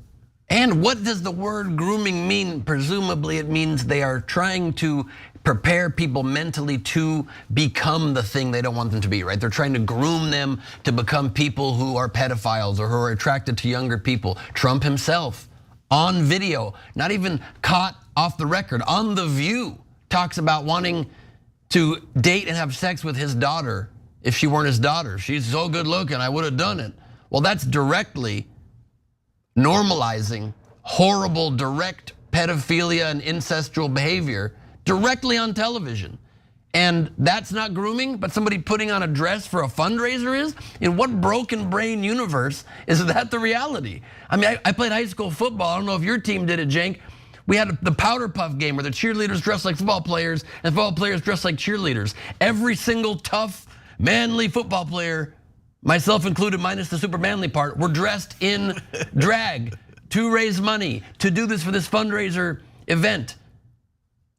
And what does the word grooming mean? Presumably it means they are trying to prepare people mentally to become the thing they don't want them to be, right? They're trying to groom them to become people who are pedophiles or who are attracted to younger people. Trump himself, on video, not even caught off the record, on The View, talks about wanting to date and have sex with his daughter if she weren't his daughter. She's so good looking, I would have done it. Well, that's directly normalizing horrible, direct pedophilia and incestual behavior directly on television. And that's not grooming, but somebody putting on a dress for a fundraiser is? In what broken brain universe is that the reality? I mean, I played high school football. I don't know if your team did it, Cenk. We had the powder puff game where the cheerleaders dressed like football players and football players dressed like cheerleaders. Every single tough, manly football player, myself included, minus the super manly part, were dressed in drag to raise money, to do this for this fundraiser event.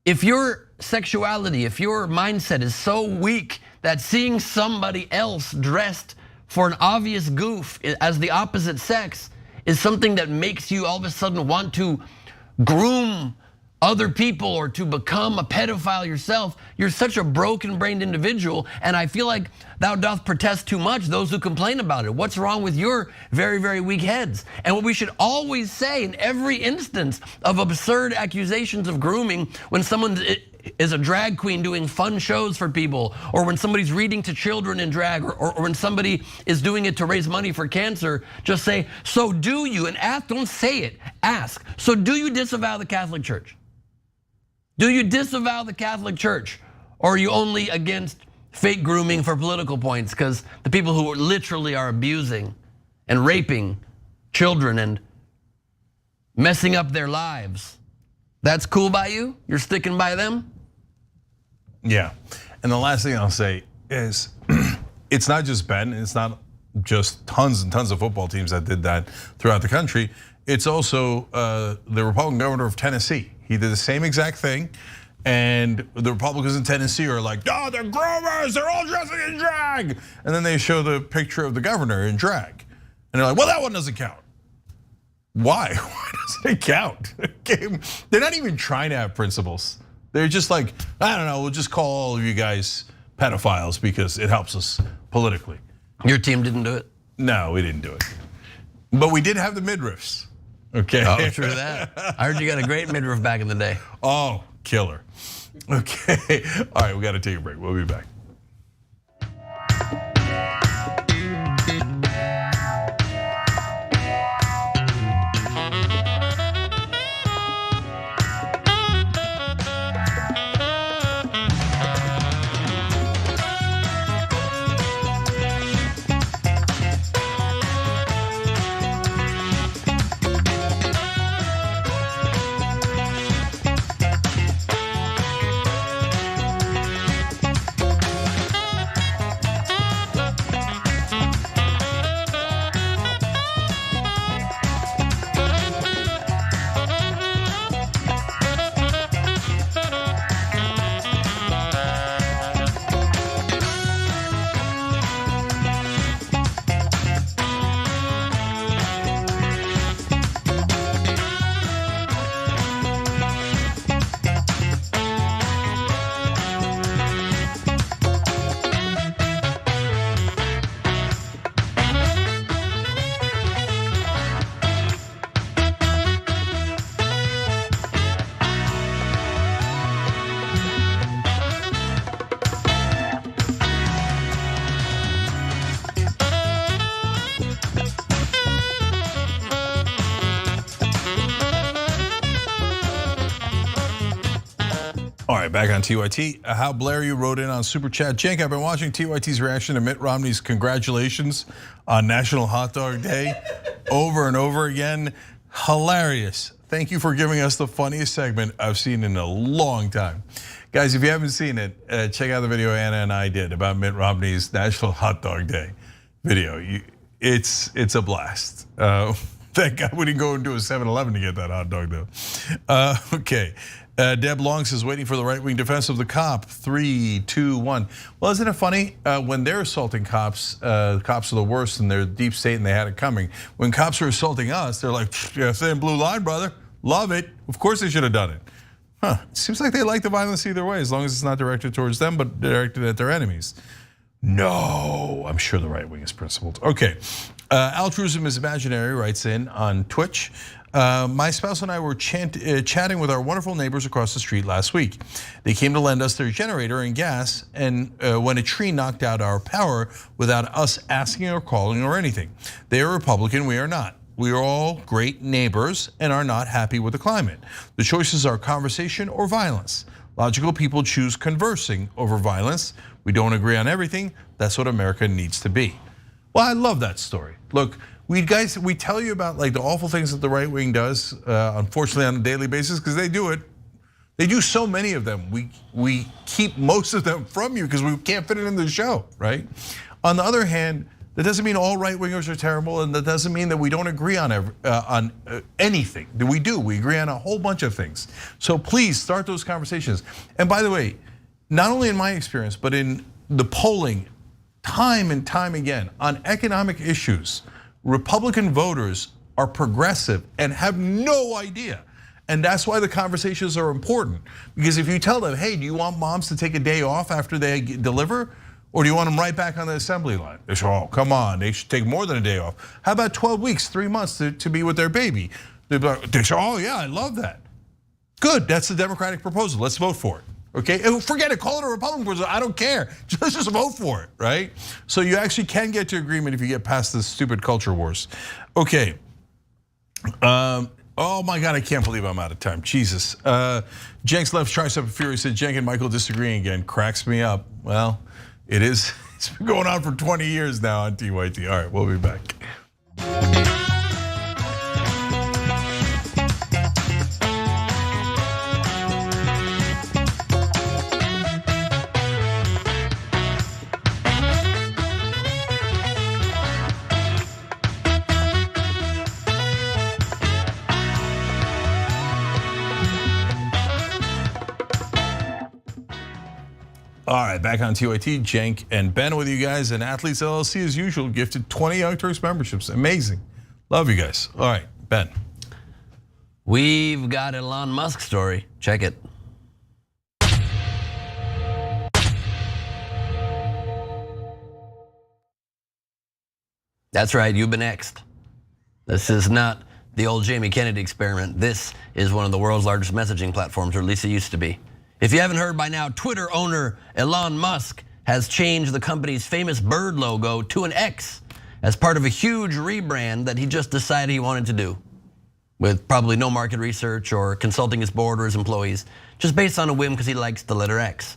If your sexuality, if your mindset is so weak that seeing somebody else dressed for an obvious goof as the opposite sex is something that makes you all of a sudden want to groom other people or to become a pedophile yourself, you're such a broken-brained individual, and I feel like thou doth protest too much, those who complain about it. What's wrong with your very, very weak heads? And what we should always say in every instance of absurd accusations of grooming, when someone is a drag queen doing fun shows for people, or when somebody's reading to children in drag, or when somebody is doing it to raise money for cancer, just say, so do you, and ask, don't say it, ask. So do you disavow the Catholic Church? Do you disavow the Catholic Church? Or are you only against fake grooming for political points? Because the people who literally are abusing and raping children and messing up their lives, that's cool by you? You're sticking by them? Yeah, and the last thing I'll say is, it's not just Ben, it's not just tons and tons of football teams that did that throughout the country. It's also the Republican governor of Tennessee. He did the same exact thing, and the Republicans in Tennessee are like, oh, they're groomers, they're all dressing in drag. And then they show the picture of the governor in drag. And they're like, well, that one doesn't count. Why? Why doesn't it count? They're not even trying to have principles. They're just like, I don't know, we'll just call all of you guys pedophiles because it helps us politically. Your team didn't do it? No, we didn't do it. But we did have the midriffs, okay? Oh, true that. I heard you got a great midriff back in the day. Oh, killer. Okay, all right, we gotta take a break. We'll be back. All right, back on TYT. How Blair, you wrote in on Super Chat. Cenk, I've been watching TYT's reaction to Mitt Romney's congratulations on National Hot Dog Day over and over again. Hilarious. Thank you for giving us the funniest segment I've seen in a long time. Guys, if you haven't seen it, check out the video Anna and I did about Mitt Romney's National Hot Dog Day video. It's a blast. Thank God we didn't go into a 7-Eleven to get that hot dog though. Okay. Deb Long says, waiting for the right-wing defense of the cop. 3, 2, 1. Well, isn't it funny? When they're assaulting cops, cops are the worst and they're deep state and they had it coming. When cops are assaulting us, they're like, yeah, saying blue line, brother. Love it. Of course they should have done it. Huh. Seems like they like the violence either way, as long as it's not directed towards them, but directed at their enemies. No, I'm sure the right wing is principled. Okay, altruism is imaginary writes in on Twitch. My spouse and I were chatting with our wonderful neighbors across the street last week. They came to lend us their generator and gas, and when a tree knocked out our power without us asking or calling or anything. They are Republican, we are not. We are all great neighbors and are not happy with the climate. The choices are conversation or violence. Logical people choose conversing over violence. We don't agree on everything. That's what America needs to be. Well, I love that story. Look, we tell you about like the awful things that the right wing does, unfortunately on a daily basis, because they do it. They do so many of them. We keep most of them from you because we can't fit it in the show, right? On the other hand, that doesn't mean all right wingers are terrible, and that doesn't mean that we don't agree on anything. We do. We agree on a whole bunch of things. So please start those conversations. And by the way, not only in my experience, but in the polling, time and time again on economic issues, Republican voters are progressive and have no idea. And that's why the conversations are important. Because if you tell them, hey, do you want moms to take a day off after they deliver? Or do you want them right back on the assembly line? They say, oh, come on, they should take more than a day off. How about 12 weeks, 3 months to be with their baby? They say, oh yeah, I love that. Good, that's the Democratic proposal, let's vote for it. Okay, forget it, call it a Republican proposal, I don't care. Let's just vote for it, right? So you actually can get to agreement if you get past this stupid culture wars. Okay, oh my God, I can't believe I'm out of time, Jesus. Cenk's left tricep of fury said Cenk and Michael disagreeing again, cracks me up. Well, it's been going on for 20 years now on TYT. All right, we'll be back. All right, back on TYT, Cenk and Ben with you guys, and Athletes LLC as usual gifted 20 Young Turks memberships. Amazing. Love you guys. All right. Ben. We've got Elon Musk story. Check it. That's right, you've been X'd. This is not the old Jamie Kennedy experiment. This is one of the world's largest messaging platforms, or at least it used to be. If you haven't heard by now, Twitter owner Elon Musk has changed the company's famous bird logo to an X as part of a huge rebrand that he just decided he wanted to do, with probably no market research or consulting his board or his employees, just based on a whim because he likes the letter X.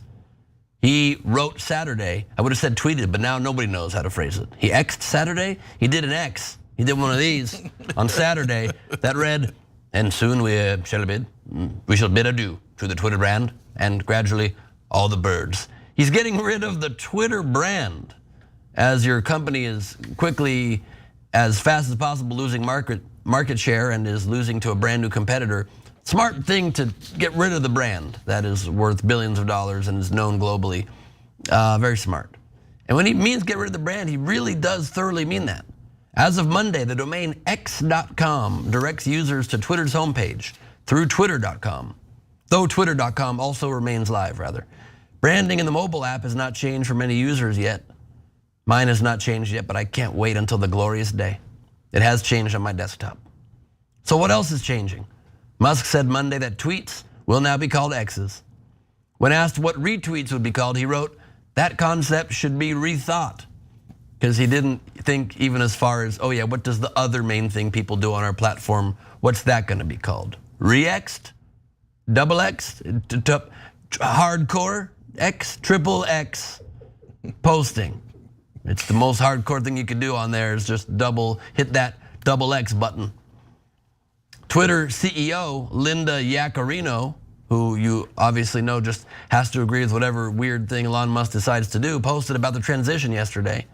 He wrote Saturday, I would have said tweeted, but now nobody knows how to phrase it. He X'd Saturday, he did an X. He did one of these on Saturday that read, and soon we shall bid adieu to the Twitter brand and gradually all the birds. He's getting rid of the Twitter brand as your company is quickly, as fast as possible, losing market share and is losing to a brand new competitor. Smart thing to get rid of the brand that is worth billions of dollars and is known globally. Very smart. And when he means get rid of the brand, he really does thoroughly mean that. As of Monday, the domain x.com directs users to Twitter's homepage through twitter.com, though twitter.com also remains live, rather. Branding in the mobile app has not changed for many users yet. Mine has not changed yet, but I can't wait until the glorious day. It has changed on my desktop. So what else is changing? Musk said Monday that tweets will now be called X's. When asked what retweets would be called, he wrote, that concept should be rethought. Because he didn't think even as far as, oh yeah, what does the other main thing people do on our platform, what's that gonna be called? Re-X'd? Double X? Hardcore? X? Triple X? Posting. It's the most hardcore thing you could do on there is just hit that double X button. Twitter CEO Linda Yaccarino, who you obviously know just has to agree with whatever weird thing Elon Musk decides to do, posted about the transition yesterday.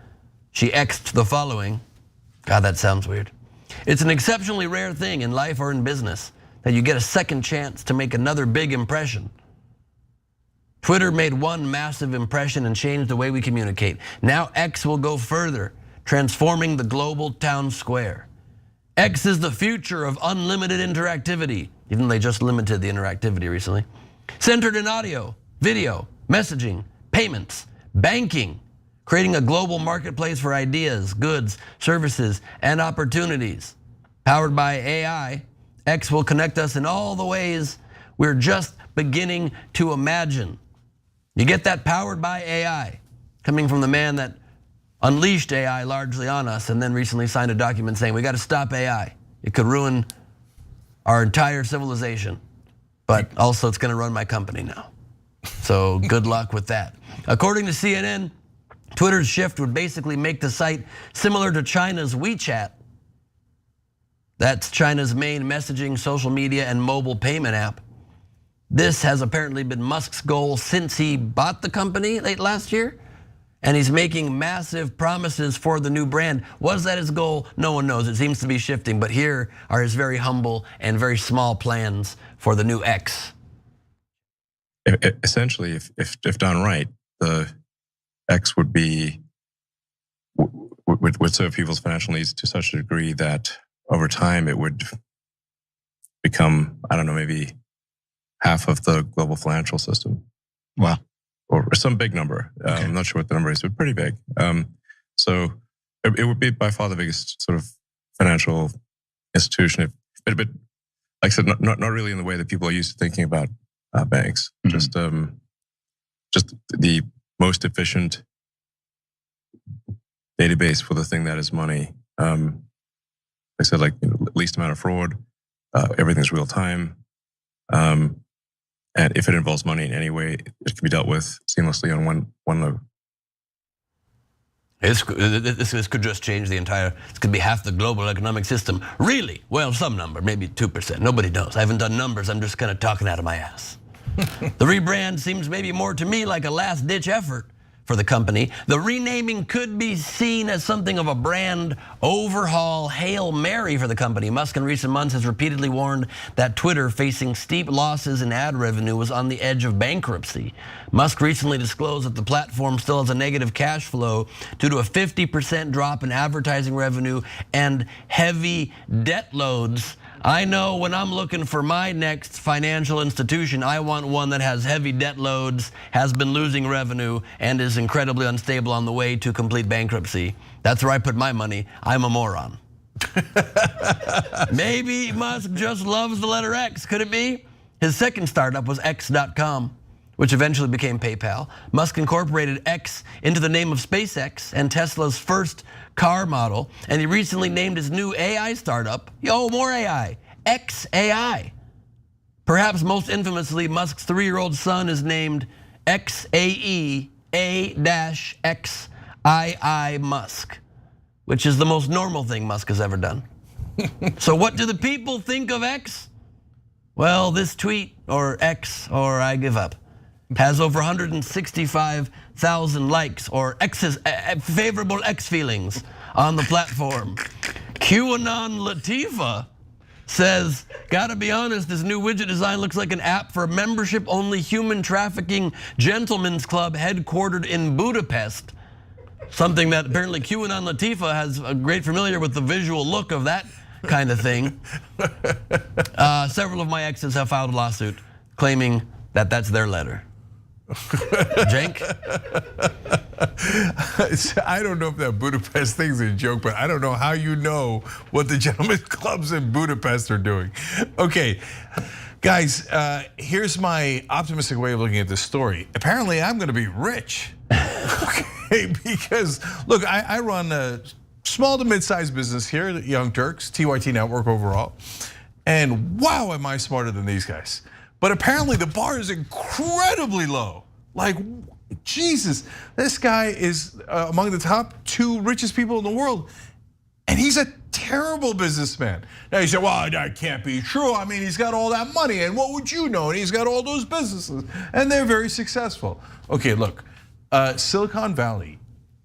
She X'd the following. God, that sounds weird. It's an exceptionally rare thing in life or in business that you get a second chance to make another big impression. Twitter made one massive impression and changed the way we communicate. Now X will go further, transforming the global town square. X is the future of unlimited interactivity, even though they just limited the interactivity recently. Centered in audio, video, messaging, payments, banking, creating a global marketplace for ideas, goods, services, and opportunities. Powered by AI, X will connect us in all the ways we're just beginning to imagine. You get that? Powered by AI, coming from the man that unleashed AI largely on us and then recently signed a document saying we got to stop AI. It could ruin our entire civilization, but also it's gonna run my company now. So good luck with that. According to CNN, Twitter's shift would basically make the site similar to China's WeChat. That's China's main messaging, social media, and mobile payment app. This has apparently been Musk's goal since he bought the company late last year. And he's making massive promises for the new brand. Was that his goal? No one knows. It seems to be shifting, but here are his very humble and very small plans for the new X. Essentially, if done right, the X would serve people's financial needs to such a degree that over time it would become, I don't know, maybe half of the global financial system. Wow. Or some big number. Okay. I'm not sure what the number is, but pretty big. So it would be by far the biggest sort of financial institution. But like I said, not really in the way that people are used to thinking about banks. Mm-hmm. Just the most efficient database for the thing that is money. Like I said, like least amount of fraud. Everything's real time. And if it involves money in any way, it can be dealt with seamlessly on one node. This could just change the entire, this could be half the global economic system. Really? Well, some number, maybe 2%. Nobody knows. I haven't done numbers, I'm just kind of talking out of my ass. The rebrand seems maybe more to me like a last-ditch effort for the company. The renaming could be seen as something of a brand overhaul, Hail Mary for the company. Musk in recent months has repeatedly warned that Twitter, facing steep losses in ad revenue, was on the edge of bankruptcy. Musk recently disclosed that the platform still has a negative cash flow due to a 50% drop in advertising revenue and heavy debt loads. I know when I'm looking for my next financial institution, I want one that has heavy debt loads, has been losing revenue, and is incredibly unstable on the way to complete bankruptcy. That's where I put my money. I'm a moron. Maybe Musk just loves the letter X. Could it be? His second startup was X.com, which eventually became PayPal. Musk incorporated X into the name of SpaceX and Tesla's first car model, and he recently named his new AI startup, more AI, XAI. Perhaps most infamously, Musk's 3-year-old son is named XAE A-XII Musk, which is the most normal thing Musk has ever done. So what do the people think of X? Well, this tweet, or X, or I give up, has over 165,000 likes, or X's favorable X feelings on the platform. QAnon Latifah says, gotta be honest, this new widget design looks like an app for a membership-only human trafficking gentlemen's club headquartered in Budapest. Something that apparently QAnon Latifah has a great familiar with the visual look of that kind of thing. Several of my exes have filed a lawsuit claiming that that's their letter. Cenk? I don't know if that Budapest thing's a joke, but I don't know how you know what the gentlemen's clubs in Budapest are doing. Okay, guys, here's my optimistic way of looking at this story. Apparently, I'm gonna be rich. Okay, because look, I run a small to mid-sized business here at Young Turks, TYT Network overall. And wow, am I smarter than these guys. But apparently the bar is incredibly low. Like, Jesus, this guy is among the top 2 richest people in the world. And he's a terrible businessman. Now you say, well, that can't be true. I mean, he's got all that money, and what would you know? And he's got all those businesses, and they're very successful. Okay, look, Silicon Valley,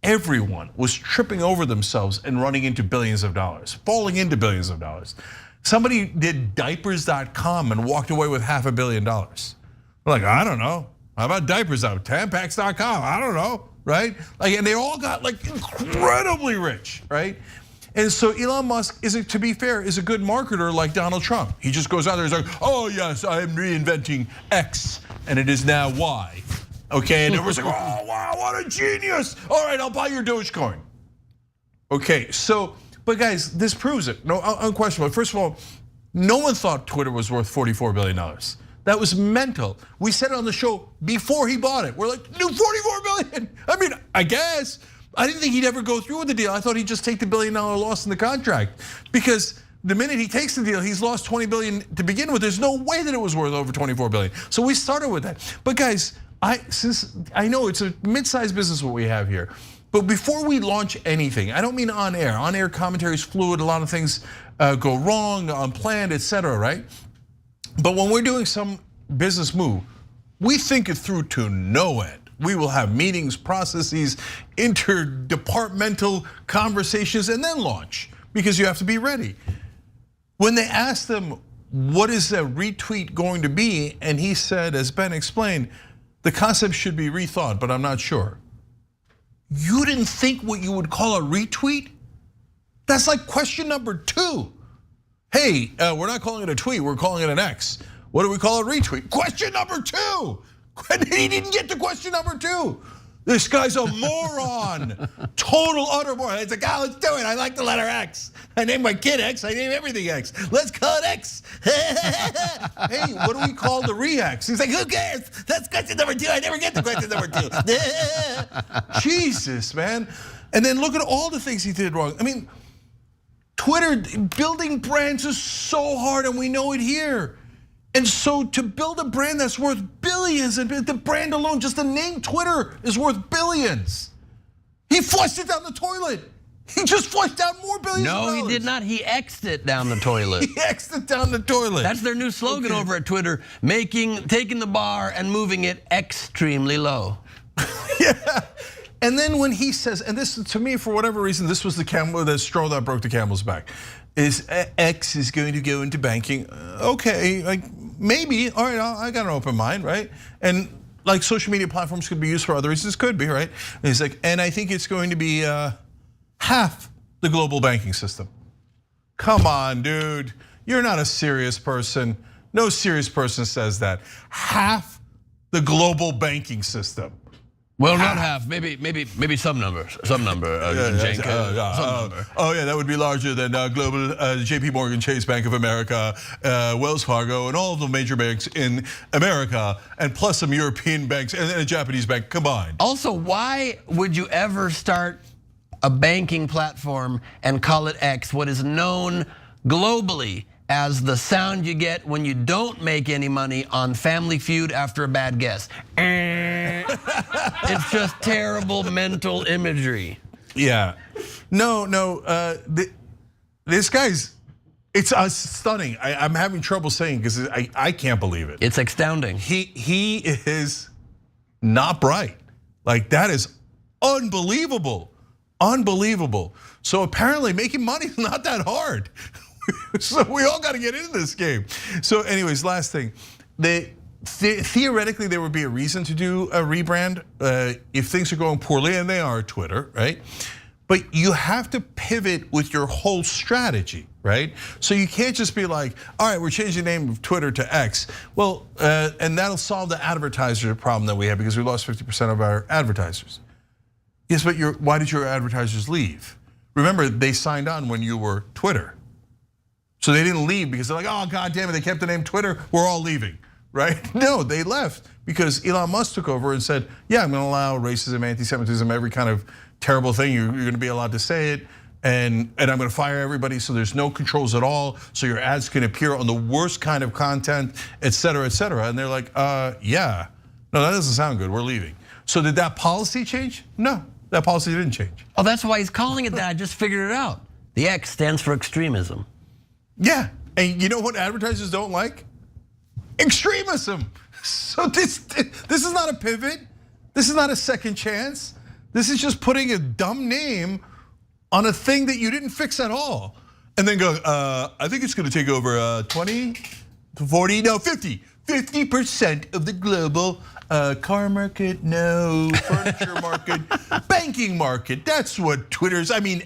everyone was tripping over themselves and running into billions of dollars, falling into billions of dollars. Somebody did diapers.com and walked away with $500 million. Like, I don't know. How about diapers.com, Tampax.com? I don't know, right? Like, and they all got like incredibly rich, right? And so Elon Musk, to be fair, is a good marketer like Donald Trump. He just goes out there and is like, oh yes, I am reinventing X, and it is now Y. Okay, and everyone's like, oh wow, what a genius. All right, I'll buy your Dogecoin. Okay, so, but guys, this proves it, no, unquestionable. First of all, no one thought Twitter was worth $44 billion. That was mental. We said it on the show before he bought it. We're like, new $44 billion. I mean, I guess. I didn't think he'd ever go through with the deal. I thought he'd just take the $1 billion loss in the contract. Because the minute he takes the deal, he's lost $20 billion to begin with. There's no way that it was worth over $24 billion. So we started with that. But guys, since I know it's a mid-sized business what we have here, but before we launch anything, I don't mean on air. On air commentary is fluid. A lot of things go wrong, unplanned, etc. Right? But when we're doing some business move, we think it through to no end. We will have meetings, processes, interdepartmental conversations, and then launch because you have to be ready. When they asked them, what is a retweet going to be? And he said, as Ben explained, the concept should be rethought, but I'm not sure. You didn't think what you would call a retweet? That's like question number 2. Hey, we're not calling it a tweet, we're calling it an X. What do we call a retweet? Question number 2. He didn't get to question number 2. This guy's a moron. Total utter moron. It's like, let's do it. I like the letter X. I named my kid X, I named everything X. Let's call it X. Hey, what do we call the re-X? He's like, who cares? That's question number 2. I never get to question number 2. Jesus, man. And then look at all the things he did wrong. I mean, Twitter, building brands is so hard, and we know it here. And so to build a brand that's worth billions, and the brand alone, just the name Twitter is worth billions. He flushed it down the toilet. He just flushed out more billions of dollars. No, he did not. He X'd it down the toilet. He X'd it down the toilet. That's their new slogan over at Twitter, taking the bar and moving it extremely low. Yeah. And then when he says, and this to me, for whatever reason, this was the straw that broke the camel's back, is X is going to go into banking. Okay, like maybe, all right, I got an open mind, right? And like social media platforms could be used for other reasons, could be, right? And he's like, and I think it's going to be half the global banking system. Come on, dude, you're not a serious person. No serious person says that. Half the global banking system. Well, not half, maybe some number, Cenk, some number. Oh yeah, that would be larger than global JP Morgan Chase, Bank of America, Wells Fargo, and all of the major banks in America, and plus some European banks and a Japanese bank combined. Also, why would you ever start a banking platform and call it X, what is known globally as the sound you get when you don't make any money on Family Feud after a bad guess? It's just terrible mental imagery. Yeah, no. This guy's, it's stunning. I'm having trouble saying because I can't believe it. It's astounding. He is not bright. Like that is unbelievable, unbelievable. So apparently making money is not that hard. So we all got to get into this game. So anyways, last thing, theoretically there would be a reason to do a rebrand if things are going poorly, and they are Twitter, right? But you have to pivot with your whole strategy, right? So you can't just be like, all right, we're changing the name of Twitter to X. Well, and that'll solve the advertiser problem that we have because we lost 50% of our advertisers. Yes, but why did your advertisers leave? Remember, they signed on when you were Twitter. So they didn't leave because they're like, oh, God damn it, they kept the name Twitter, we're all leaving, right? No, they left because Elon Musk took over and said, yeah, I'm gonna allow racism, anti-Semitism, every kind of terrible thing, you're gonna be allowed to say it, and I'm gonna fire everybody so there's no controls at all, so your ads can appear on the worst kind of content, et cetera, et cetera. And they're like, yeah, no, that doesn't sound good, we're leaving. So did that policy change? No, that policy didn't change. Oh, that's why he's calling it that, I just figured it out. The X stands for extremism. Yeah, and you know what advertisers don't like? Extremism. So this is not a pivot. This is not a second chance. This is just putting a dumb name on a thing that you didn't fix at all. And then go, I think it's gonna take over 20 to 40, no 50% of the global car market, no, furniture market, banking market. That's what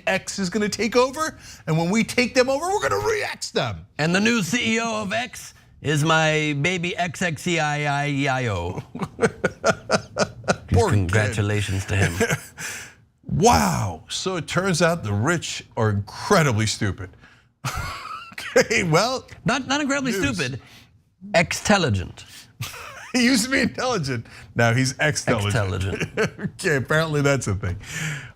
X is gonna take over. And when we take them over, we're gonna re-X them. And the new CEO of X is my baby XXEIIEIO. Congratulations to him. Wow, so it turns out the rich are incredibly stupid. Okay, well. Not incredibly stupid, extelligent. He used to be intelligent, now he's extelligent. Okay, apparently that's a thing.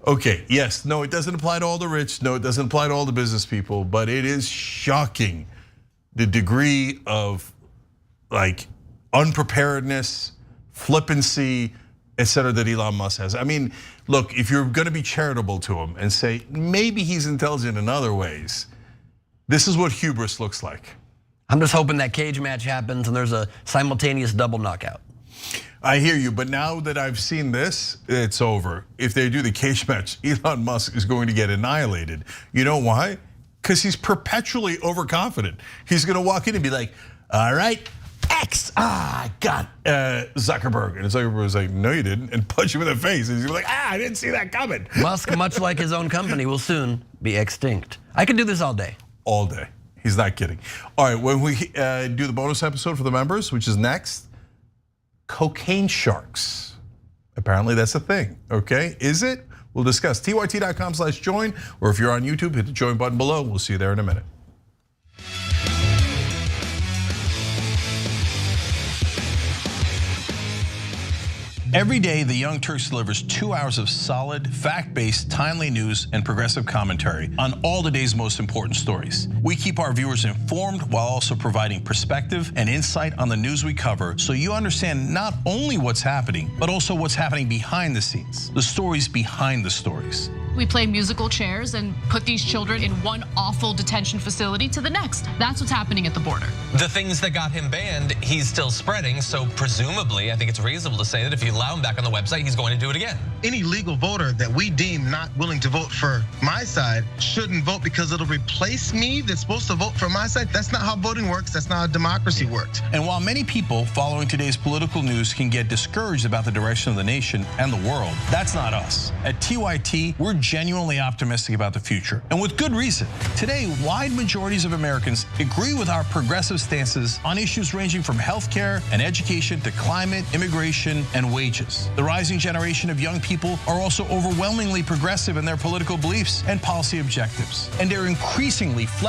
Okay, yes, no, it doesn't apply to all the rich, no, it doesn't apply to all the business people, but it is shocking the degree of like unpreparedness, flippancy, et cetera, that Elon Musk has. I mean, look, if you're gonna be charitable to him and say, maybe he's intelligent in other ways, this is what hubris looks like. I'm just hoping that cage match happens and there's a simultaneous double knockout. I hear you, but now that I've seen this, it's over. If they do the cage match, Elon Musk is going to get annihilated. You know why? Because he's perpetually overconfident. He's gonna walk in and be like, all right, X, I got Zuckerberg. And Zuckerberg's like, no you didn't, and punch him in the face. And he's like, I didn't see that coming. Musk, much like his own company, will soon be extinct. I could do this all day. All day. He's not kidding. All right, when we do the bonus episode for the members, which is next, cocaine sharks. Apparently that's a thing, okay? Is it? We'll discuss. TYT.com/join, or if you're on YouTube, hit the join button below. We'll see you there in a minute. Every day, the Young Turks delivers 2 hours of solid, fact-based, timely news and progressive commentary on all the day's most important stories. We keep our viewers informed while also providing perspective and insight on the news we cover, so you understand not only what's happening, but also what's happening behind the scenes, the stories behind the stories. we play musical chairs and put these children in one awful detention facility to the next. That's what's happening at the border. The things that got him banned, he's still spreading. So presumably, I think it's reasonable to say that if you allow him back on the website, he's going to do it again. Any legal voter that we deem not willing to vote for my side shouldn't vote because it'll replace me that's supposed to vote for my side. That's not how voting works. That's not how democracy works. And while many people following today's political news can get discouraged about the direction of the nation and the world, that's not us. At TYT, we're genuinely optimistic about the future, and with good reason. Today, wide majorities of Americans agree with our progressive stances on issues ranging from healthcare and education to climate, immigration, and wages. The rising generation of young people are also overwhelmingly progressive in their political beliefs and policy objectives, and they're increasingly flexible